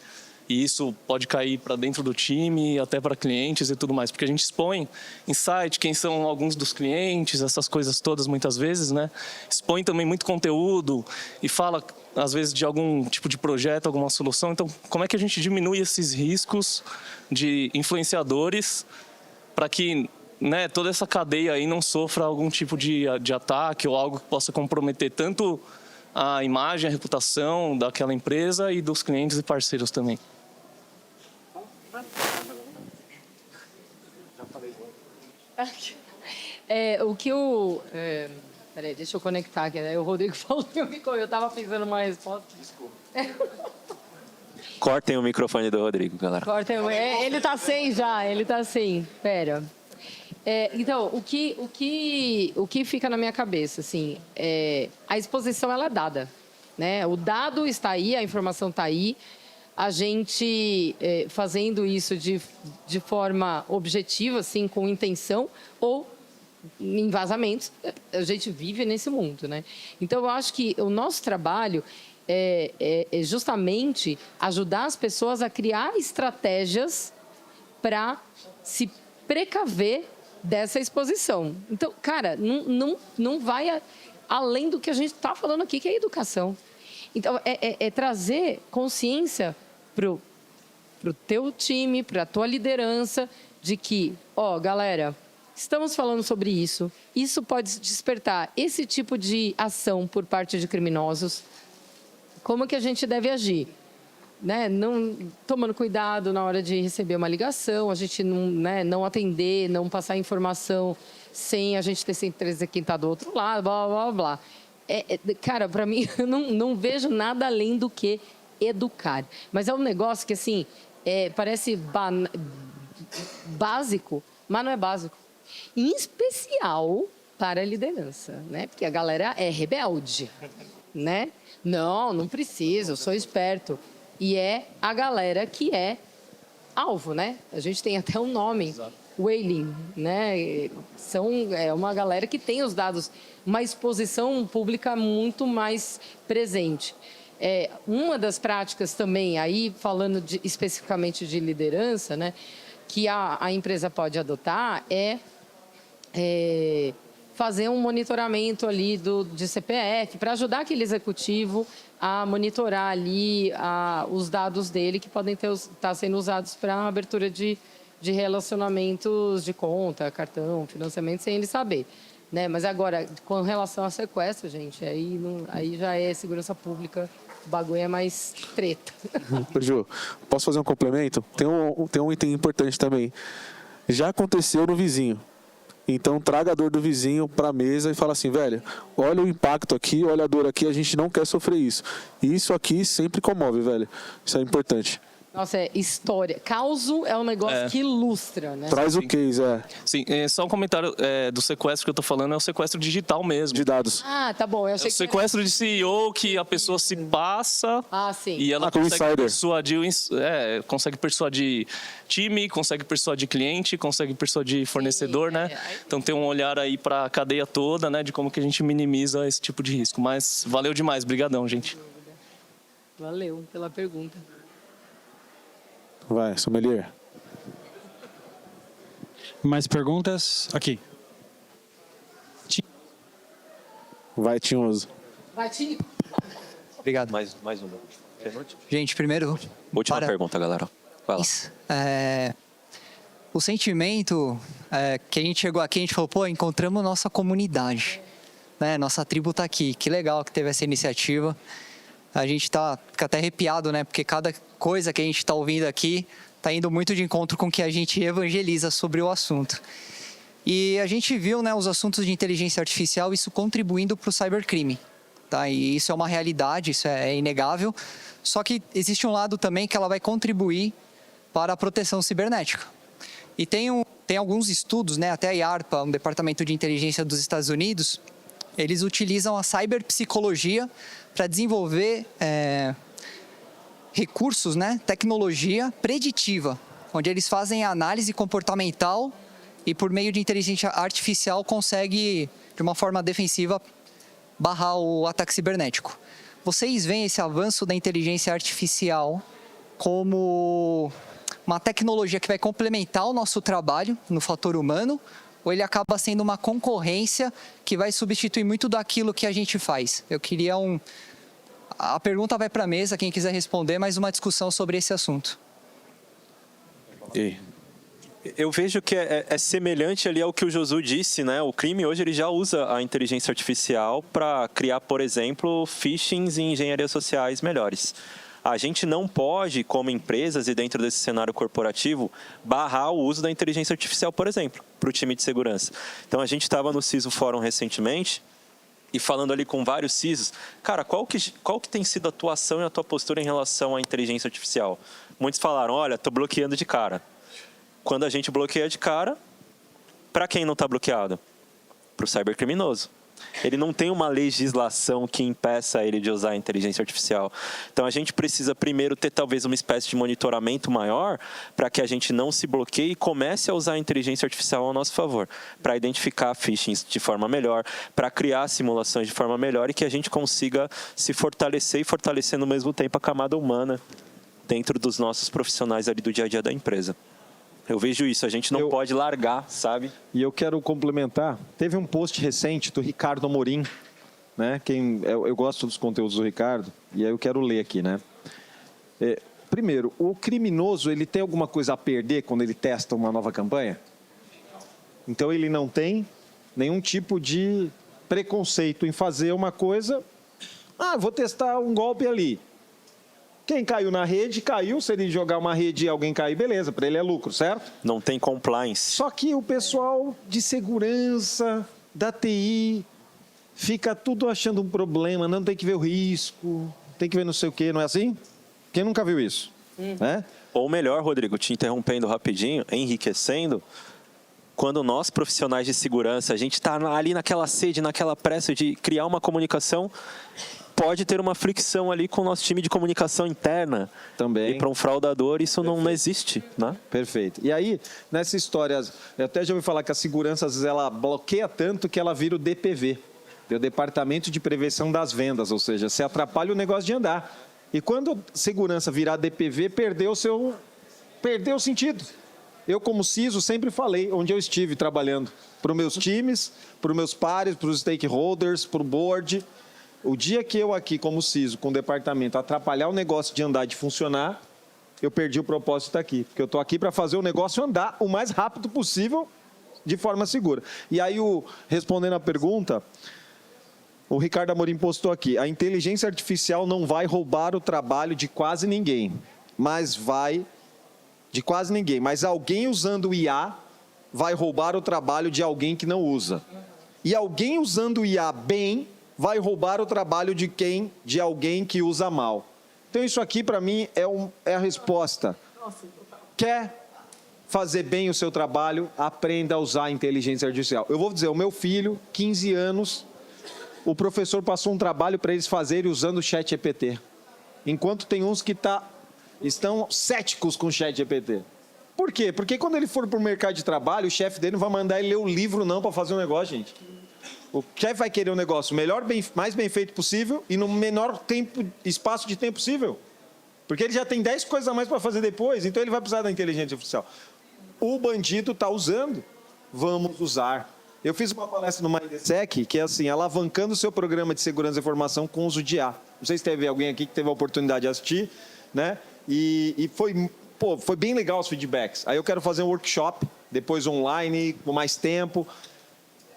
isso pode cair para dentro do time, até para clientes e tudo mais, porque a gente expõe em site quem são alguns dos clientes, essas coisas todas muitas vezes, né? Expõe também muito conteúdo e fala às vezes de algum tipo de projeto, alguma solução. Então, como é que a gente diminui esses riscos de influenciadores para que, né, toda essa cadeia aí não sofra algum tipo de ataque ou algo que possa comprometer tanto a imagem, a reputação daquela empresa e dos clientes e parceiros também? Peraí, deixa eu conectar aqui. O Rodrigo falou que eu estava pensando uma resposta. Desculpa. Cortem o microfone do Rodrigo, galera. Ele tá sem já, ele tá sem. Pera. Então, o que fica na minha cabeça, assim, a exposição ela é dada, né? O dado está aí, a informação está aí. A gente fazendo isso de forma objetiva, assim, com intenção, ou em vazamentos, a gente vive nesse mundo, né? Então, eu acho que o nosso trabalho é justamente ajudar as pessoas a criar estratégias para se precaver dessa exposição. Então, cara, não vai além do que a gente está falando aqui, que é educação. Então, é trazer consciência para o teu time, para a tua liderança, de que, galera, estamos falando sobre isso, isso pode despertar esse tipo de ação por parte de criminosos. Como que a gente deve agir? Né? Não, tomando cuidado na hora de receber uma ligação, a gente não atender, não passar informação sem a gente ter certeza quem está do outro lado, blá, blá, blá. Cara, para mim, eu não vejo nada além do que educar. Mas é um negócio que, assim, parece básico, mas não é básico. Em especial para a liderança, né? Porque a galera é rebelde, né? Não precisa, eu sou esperto. E é a galera que é alvo, né? A gente tem até um nome, whaling, né? É uma galera que tem os dados, uma exposição pública muito mais presente. Uma das práticas também, aí falando especificamente de liderança, né? Que a empresa pode adotar fazer um monitoramento ali de CPF, para ajudar aquele executivo a monitorar ali os dados dele que podem estar sendo usados para abertura de relacionamentos de conta, cartão, financiamento, sem ele saber. Né? Mas agora, com relação a sequestro, gente, aí já é segurança pública, o bagulho é mais treta. Ju, posso fazer um complemento? Tem um item importante também. Já aconteceu no vizinho. Então traga a dor do vizinho para a mesa e fala assim, velho, olha o impacto aqui, olha a dor aqui, a gente não quer sofrer isso. E isso aqui sempre comove, velho. Isso é importante. Nossa, é história. Causo é um negócio que ilustra, né? Traz o case, Sim, só um comentário do sequestro que eu tô falando, é o sequestro digital mesmo. de dados. Ah, tá bom. Eu achei É o sequestro de CEO que a pessoa se passa sim. e ela como consegue insider. consegue persuadir time, consegue persuadir cliente, consegue persuadir fornecedor, né? Então tem um olhar aí para a cadeia toda, né, de como que a gente minimiza esse tipo de risco. Mas valeu demais, brigadão, gente. Valeu pela pergunta. Vai, sommelier. Mais perguntas? Aqui. Vai, Tinhoso. Vai, Tico. Obrigado. Mais uma. Gente, primeiro... Última pergunta, galera. Vai lá. Isso. O sentimento que a gente chegou aqui, a gente falou, pô, encontramos nossa comunidade, né? Nossa tribo tá aqui. Que legal que teve essa iniciativa. A gente fica até arrepiado, né? Porque cada coisa que a gente está ouvindo aqui está indo muito de encontro com o que a gente evangeliza sobre o assunto. E a gente viu, né, os assuntos de inteligência artificial, isso contribuindo para o cybercrime. Tá? E isso é uma realidade, isso é inegável. Só que existe um lado também que ela vai contribuir para a proteção cibernética. E tem alguns estudos, né, até a IARPA, um departamento de inteligência dos Estados Unidos, eles utilizam a cyberpsicologia para desenvolver recursos, né, tecnologia preditiva, onde eles fazem a análise comportamental e, por meio de inteligência artificial, consegue, de uma forma defensiva, barrar o ataque cibernético. Vocês veem esse avanço da inteligência artificial como uma tecnologia que vai complementar o nosso trabalho no fator humano, ou ele acaba sendo uma concorrência que vai substituir muito daquilo que a gente faz? Eu queria A pergunta vai para a mesa, quem quiser responder, mais uma discussão sobre esse assunto. E Eu vejo que é semelhante ali ao que o Josu disse, né? O crime hoje ele já usa a inteligência artificial para criar, por exemplo, phishings e engenharias sociais melhores. A gente não pode, como empresas e dentro desse cenário corporativo, barrar o uso da inteligência artificial, por exemplo, para o time de segurança. Então, a gente estava no CISO Fórum recentemente e falando ali com vários CISOs, cara, qual que tem sido a tua ação e a tua postura em relação à inteligência artificial? Muitos falaram, olha, estou bloqueando de cara. Quando a gente bloqueia de cara, para quem não está bloqueado? Para o cybercriminoso. Ele não tem uma legislação que impeça ele de usar a inteligência artificial. Então, a gente precisa primeiro ter talvez uma espécie de monitoramento maior para que a gente não se bloqueie e comece a usar a inteligência artificial ao nosso favor, para identificar phishings de forma melhor, para criar simulações de forma melhor e que a gente consiga se fortalecer e fortalecer no mesmo tempo a camada humana dentro dos nossos profissionais ali do dia a dia da empresa. Eu vejo isso, a gente não pode largar, sabe? E eu quero complementar. Teve um post recente do Ricardo Amorim, né? Eu gosto dos conteúdos do Ricardo, e aí eu quero ler aqui, né? Primeiro, o criminoso, ele tem alguma coisa a perder quando ele testa uma nova campanha? Então, ele não tem nenhum tipo de preconceito em fazer uma coisa. Vou testar um golpe ali. Quem caiu na rede, caiu. Se ele jogar uma rede e alguém cair, beleza, para ele é lucro, certo? Não tem compliance. Só que o pessoal de segurança, da TI, fica tudo achando um problema, não tem que ver o risco, tem que ver não sei o quê, não é assim? Quem nunca viu isso? Né? Ou melhor, Rodrigo, te interrompendo rapidinho, enriquecendo, quando nós, profissionais de segurança, a gente está ali naquela sede, naquela pressa de criar uma comunicação, pode ter uma fricção ali com o nosso time de comunicação interna. Também. E para um fraudador isso não existe, né? Perfeito. E aí, nessa história, eu até já ouvi falar que a segurança, às vezes, ela bloqueia tanto que ela vira o DPV, o Departamento de Prevenção das Vendas, ou seja, se atrapalha o negócio de andar. E quando a segurança virar DPV, perdeu o sentido. Eu, como CISO, sempre falei onde eu estive trabalhando. Para os meus times, para os meus pares, para os stakeholders, para o board. O dia que eu aqui, como CISO, com o departamento, atrapalhar o negócio de andar, de funcionar, eu perdi o propósito de estar aqui. Porque eu estou aqui para fazer o negócio andar o mais rápido possível, de forma segura. E aí, respondendo a pergunta, o Ricardo Amorim postou aqui, a inteligência artificial não vai roubar o trabalho de quase ninguém, mas alguém usando o IA vai roubar o trabalho de alguém que não usa. E alguém usando o IA bem vai roubar o trabalho de alguém que usa mal. Então isso aqui para mim é a resposta. Quer fazer bem o seu trabalho, aprenda a usar a inteligência artificial. Eu vou dizer, o meu filho, 15 anos, o professor passou um trabalho para eles fazerem usando o ChatGPT. Enquanto tem uns que estão céticos com o ChatGPT. Por quê? Porque quando ele for para o mercado de trabalho, o chefe dele não vai mandar ele ler o livro não para fazer um negócio, gente. O chefe vai querer um negócio melhor, mais bem feito possível e no menor espaço de tempo possível. Porque ele já tem 10 coisas a mais para fazer depois, então ele vai precisar da inteligência artificial. O bandido está usando, vamos usar. Eu fiz uma palestra no Mindsec, que é assim, alavancando o seu programa de segurança da informação com uso de IA. Não sei se teve alguém aqui que teve a oportunidade de assistir, né? E foi bem legal os feedbacks. Aí eu quero fazer um workshop, depois online, com mais tempo,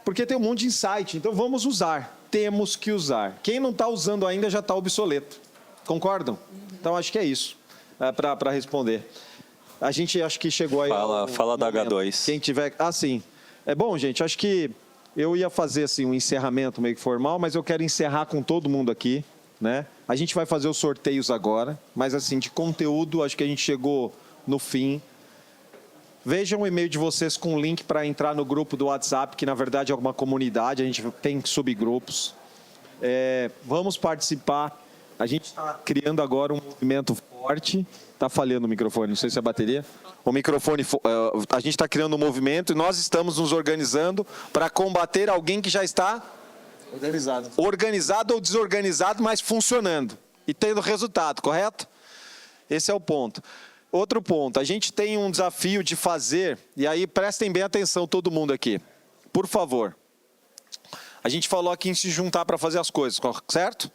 porque tem um monte de insight. Então vamos usar, temos que usar. Quem não está usando ainda já está obsoleto. Concordam? Então acho que é isso, para responder. A gente acho que chegou aí. Fala da H2. Quem tiver. Sim. É bom, gente, acho que eu ia fazer assim, um encerramento meio que formal, mas eu quero encerrar com todo mundo aqui, né? A gente vai fazer os sorteios agora, mas assim, de conteúdo, acho que a gente chegou no fim. Vejam o e-mail de vocês com o link para entrar no grupo do WhatsApp, que na verdade é uma comunidade, a gente tem subgrupos. Vamos participar. A gente está criando agora um movimento forte. Está falhando o microfone, não sei se é a bateria. O microfone, a gente está criando um movimento e nós estamos nos organizando para combater alguém que já está organizado ou desorganizado, mas funcionando e tendo resultado, correto? Esse é o ponto. Outro ponto, a gente tem um desafio de fazer, e aí prestem bem atenção todo mundo aqui, por favor. A gente falou aqui em se juntar para fazer as coisas, certo?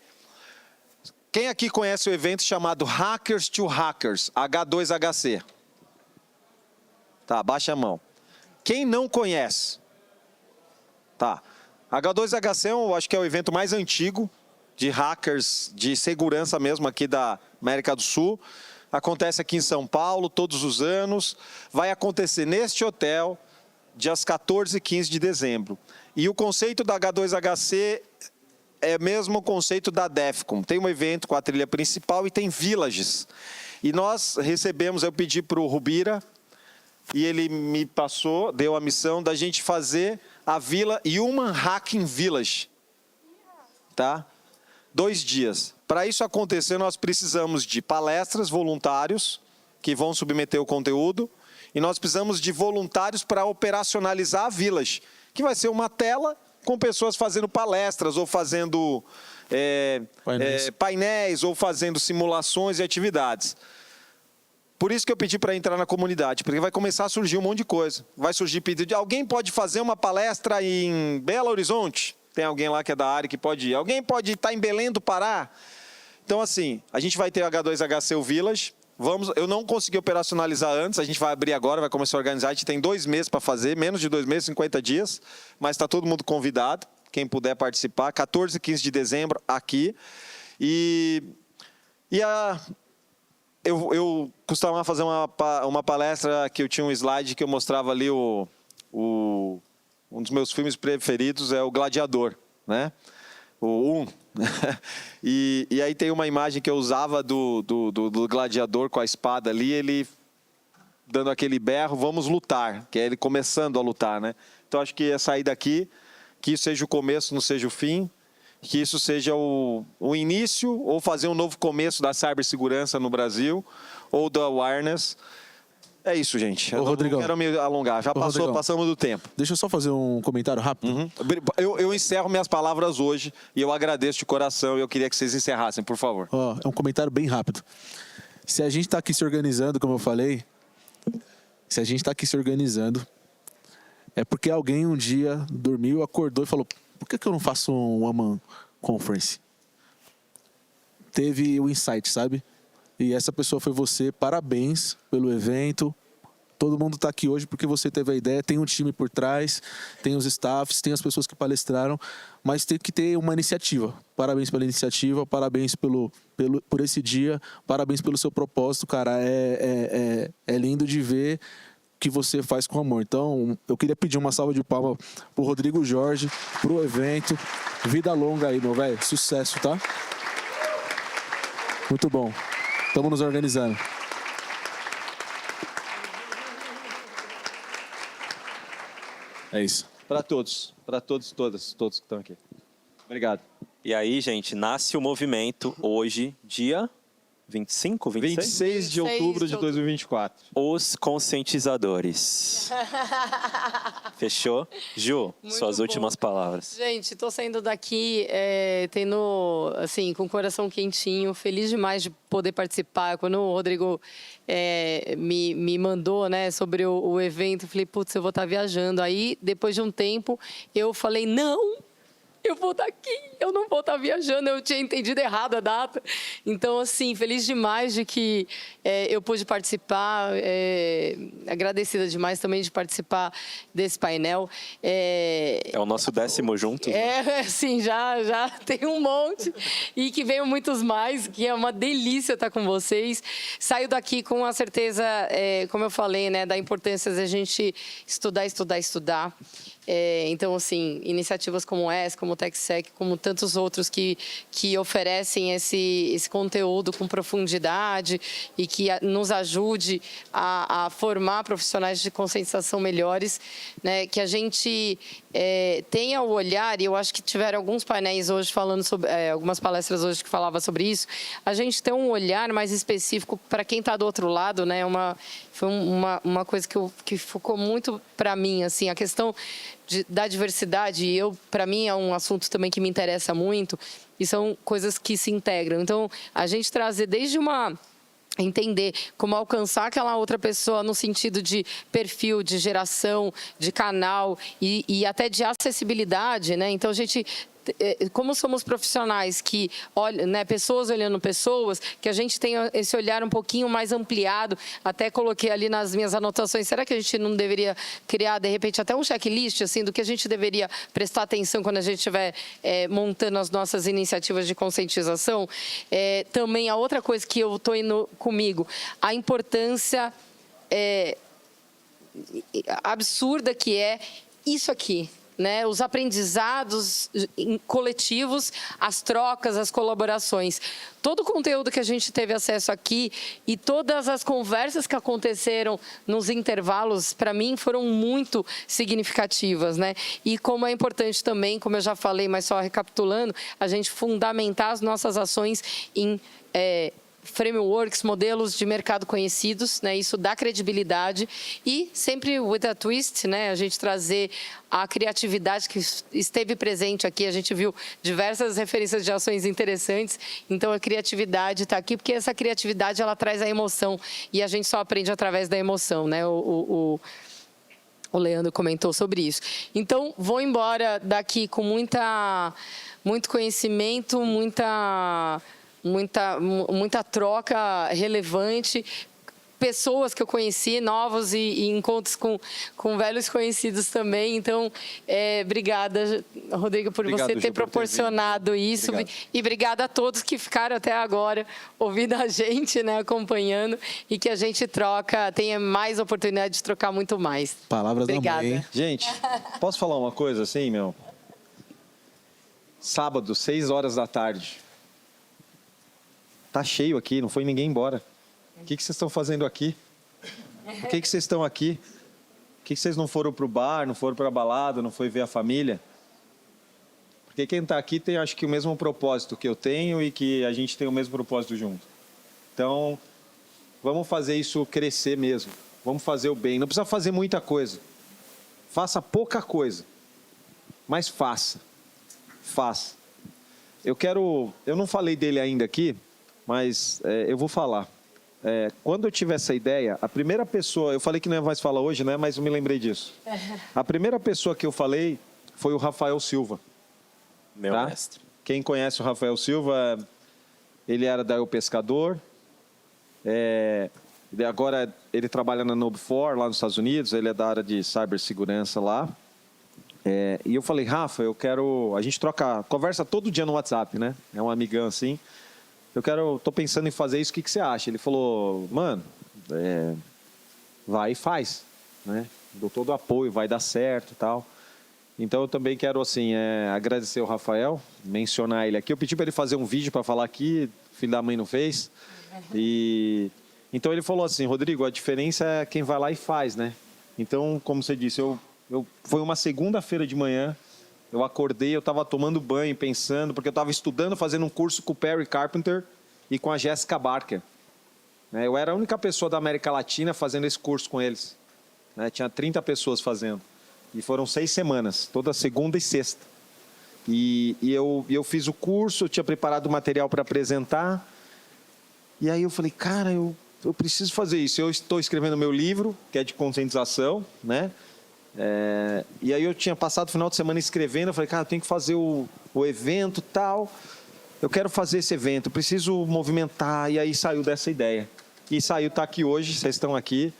Quem aqui conhece o evento chamado Hackers to Hackers, H2HC? Tá, baixa a mão. Quem não conhece? Tá. H2HC eu acho que é o evento mais antigo de hackers, de segurança mesmo aqui da América do Sul. Acontece aqui em São Paulo todos os anos. Vai acontecer neste hotel, dias 14 e 15 de dezembro. E o conceito da H2HC é mesmo o conceito da DEFCON. Tem um evento com a trilha principal e tem villages. E nós recebemos, eu pedi para o Rubira, e ele me passou, deu a missão da gente fazer a vila Human Hacking Village. Tá? 2 dias. Para isso acontecer, nós precisamos de palestras, voluntários, que vão submeter o conteúdo, e nós precisamos de voluntários para operacionalizar a village, que vai ser uma tela com pessoas fazendo palestras ou fazendo painéis ou fazendo simulações e atividades. Por isso que eu pedi para entrar na comunidade, porque vai começar a surgir um monte de coisa. Vai surgir pedido de alguém pode fazer uma palestra em Belo Horizonte? Tem alguém lá que é da área que pode ir. Alguém pode estar em Belém do Pará? Então, assim, a gente vai ter o H2HC o Village. Eu não consegui operacionalizar antes, a gente vai abrir agora, vai começar a organizar. A gente tem 2 meses para fazer, menos de 2 meses, 50 dias. Mas está todo mundo convidado, quem puder participar. 14 e 15 de dezembro, aqui. Eu costumava fazer uma palestra que eu tinha um slide que eu mostrava ali um dos meus filmes preferidos é o Gladiador, né? O 1. E aí tem uma imagem que eu usava do gladiador com a espada ali, ele dando aquele berro, vamos lutar, que é ele começando a lutar, né? Então acho que é sair daqui, que isso seja o começo, não seja o fim, que isso seja o início ou fazer um novo começo da cibersegurança no Brasil ou da awareness. É isso, gente. Eu não quero me alongar, já passamos do tempo. Deixa eu só fazer um comentário rápido. Uhum. Eu encerro minhas palavras hoje e eu agradeço de coração e eu queria que vocês encerrassem, por favor. É um comentário bem rápido. Se a gente está aqui se organizando, como eu falei, se a gente está aqui se organizando, é porque alguém um dia dormiu, acordou e falou: por que eu não faço um One-Man Conference? Teve o insight, sabe? E essa pessoa foi você. Parabéns pelo evento. Todo mundo está aqui hoje porque você teve a ideia. Tem um time por trás, tem os staffs, tem as pessoas que palestraram, mas tem que ter uma iniciativa. Parabéns pela iniciativa, parabéns por esse dia, parabéns pelo seu propósito, cara. É lindo de ver que você faz com amor. Então, eu queria pedir uma salva de palmas pro Rodrigo Jorge, pro evento. Vida longa aí, meu velho. Sucesso, tá? Muito bom. Estamos nos organizando. É isso. Para todos e todos que estão aqui. Obrigado. E aí, gente, nasce o movimento hoje, dia 25, 26? 26 de outubro de 2024. Os conscientizadores. Fechou? Ju, Muito suas bom. últimas palavras. Gente, tô saindo daqui tendo, assim, com o coração quentinho, feliz demais de poder participar. Quando o Rodrigo me mandou, né, sobre o evento, eu falei, putz, eu vou estar viajando. Aí, depois de um tempo, eu falei, não, eu vou estar aqui, eu não vou estar viajando, eu tinha entendido errado a data. Então, assim, feliz demais de que eu pude participar, agradecida demais também de participar desse painel. É o nosso 10º junto. Sim, já tem um monte e que venham muitos mais, que é uma delícia estar com vocês. Saio daqui com a certeza, como eu falei, né, da importância da gente estudar. Então, assim, iniciativas como essa, como o TechSec, como tantos outros que oferecem esse conteúdo com profundidade e que nos ajude a formar profissionais de conscientização melhores, né? Que a gente tenha o olhar, e eu acho que tiveram alguns painéis hoje falando sobre, algumas palestras hoje que falavam sobre isso, a gente tem um olhar mais específico para quem está do outro lado, né? Foi uma coisa que focou muito para mim, assim, a questão da diversidade, e para mim é um assunto também que me interessa muito, e são coisas que se integram. Então, a gente trazer desde entender como alcançar aquela outra pessoa no sentido de perfil, de geração, de canal e até de acessibilidade, né? Então, a gente, como somos profissionais que olham, né, pessoas olhando pessoas, que a gente tenha esse olhar um pouquinho mais ampliado. Até coloquei ali nas minhas anotações, será que a gente não deveria criar, de repente, até um checklist, assim, do que a gente deveria prestar atenção quando a gente estiver montando as nossas iniciativas de conscientização? Também, a outra coisa que eu estou indo comigo, a importância absurda que é isso aqui, né? Os aprendizados coletivos, as trocas, as colaborações. Todo o conteúdo que a gente teve acesso aqui e todas as conversas que aconteceram nos intervalos, para mim, foram muito significativas, né? E como é importante também, como eu já falei, mas só recapitulando, a gente fundamentar as nossas ações em frameworks, modelos de mercado conhecidos, né? Isso dá credibilidade e sempre with a twist, né? A gente trazer a criatividade que esteve presente aqui. A gente viu diversas referências de ações interessantes. Então, a criatividade está aqui porque essa criatividade ela traz a emoção e a gente só aprende através da emoção, né? O Leandro comentou sobre isso. Então, vou embora daqui com muito conhecimento, muita troca relevante, pessoas que eu conheci, novos e encontros com velhos conhecidos também. Então, obrigada, Rodrigo, por você ter proporcionado isso. Obrigado. E obrigada a todos que ficaram até agora ouvindo a gente, né, acompanhando, e que a gente tenha mais oportunidade de trocar muito mais. Palavras Obrigada. da mãe, hein? Gente, posso falar uma coisa assim, meu? Sábado, 6 horas da tarde. Tá cheio aqui, não foi ninguém embora. O que vocês estão fazendo aqui? Por que vocês estão aqui? Por que vocês não foram para o bar, não foram para a balada, não foi ver a família? Porque quem está aqui tem, acho que, o mesmo propósito que eu tenho e que a gente tem o mesmo propósito junto. Então, vamos fazer isso crescer mesmo. Vamos fazer o bem. Não precisa fazer muita coisa. Faça pouca coisa, mas faça. Faça. Eu não falei dele ainda aqui, mas eu vou falar. quando eu tive essa ideia, a primeira pessoa... Eu falei que não ia mais falar hoje, né? Mas eu me lembrei disso. A primeira pessoa que eu falei foi o Rafael Silva. Meu Tá? mestre. Quem conhece o Rafael Silva, ele era da Eu Pescador. Agora ele trabalha na Nub4, lá nos Estados Unidos. Ele é da área de cibersegurança lá. E eu falei, Rafa, a gente conversa todo dia no WhatsApp, né? É um amigão assim. Tô pensando em fazer isso, o que você acha? Ele falou, mano, vai e faz, né? Dou todo o apoio, vai dar certo e tal. Então eu também quero, assim, agradecer o Rafael, mencionar ele aqui. Eu pedi para ele fazer um vídeo para falar aqui, filho da mãe não fez. Então ele falou assim, Rodrigo, a diferença é quem vai lá e faz, né? Então, como você disse, foi uma segunda-feira de manhã, eu acordei, eu estava tomando banho, pensando, porque eu estava estudando, fazendo um curso com o Perry Carpenter e com a Jessica Barker. Eu era a única pessoa da América Latina fazendo esse curso com eles. Tinha 30 pessoas fazendo. E foram 6 semanas, toda segunda e sexta. E eu fiz o curso, eu tinha preparado o material para apresentar. E aí eu falei, cara, eu preciso fazer isso. Eu estou escrevendo meu livro, que é de conscientização, né? E aí eu tinha passado o final de semana escrevendo, eu falei, cara, eu tenho que fazer o evento e tal. Eu quero fazer esse evento, eu preciso movimentar. E aí saiu dessa ideia. E saiu, está aqui hoje, vocês estão aqui.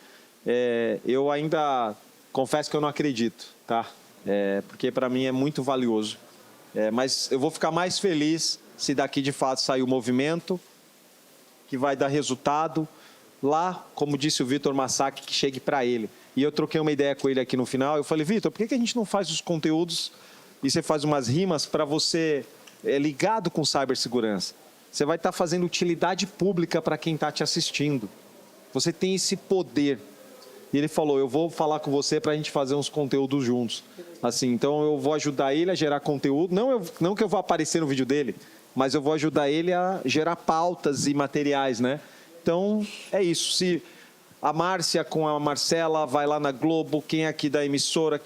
Eu ainda confesso que eu não acredito, tá? Porque para mim é muito valioso. Mas eu vou ficar mais feliz se daqui de fato sair o movimento, que vai dar resultado. Lá, como disse o Vitor Massaki, que chegue para ele. E eu troquei uma ideia com ele aqui no final. Eu falei, Vitor, por que a gente não faz os conteúdos e você faz umas rimas para você ligado com cibersegurança? Você vai estar fazendo utilidade pública para quem está te assistindo. Você tem esse poder. E ele falou, eu vou falar com você para a gente fazer uns conteúdos juntos. Assim, então eu vou ajudar ele a gerar conteúdo. Não que eu vá aparecer no vídeo dele, mas eu vou ajudar ele a gerar pautas e materiais, né? Então, é isso. Se a Márcia com a Marcela vai lá na Globo, quem é aqui da emissora,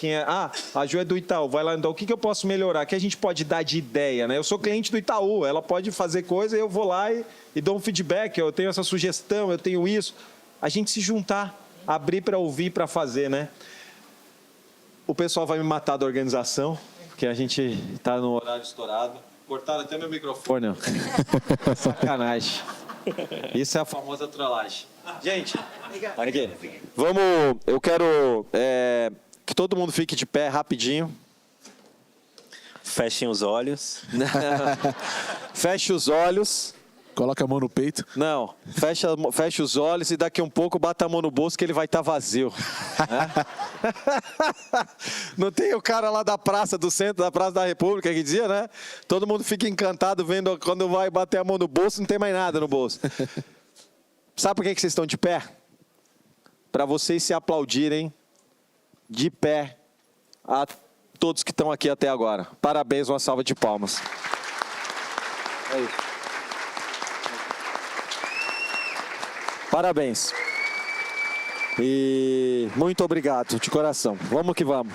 a Ju é do Itaú, vai lá, então, o que eu posso melhorar? O que a gente pode dar de ideia, né? Eu sou cliente do Itaú, ela pode fazer coisa e eu vou lá e dou um feedback, eu tenho essa sugestão, eu tenho isso. A gente se juntar, abrir para ouvir, para fazer, né? O pessoal vai me matar da organização, porque a gente está no horário estourado. Cortaram até meu microfone, ó. Sacanagem. Isso é a famosa trollagem. Gente, aqui. Eu quero que todo mundo fique de pé rapidinho. Fechem os olhos. Feche os olhos. Coloca a mão no peito. Não, fecha os olhos e daqui a um pouco bata a mão no bolso que ele vai estar vazio. Não tem o cara lá da praça, do centro da Praça da República que dizia, né? Todo mundo fica encantado vendo quando vai bater a mão no bolso, não tem mais nada no bolso. Sabe por que vocês estão de pé? Para vocês se aplaudirem de pé a todos que estão aqui até agora. Parabéns, uma salva de palmas. É isso. Parabéns. E muito obrigado, de coração. Vamos que vamos.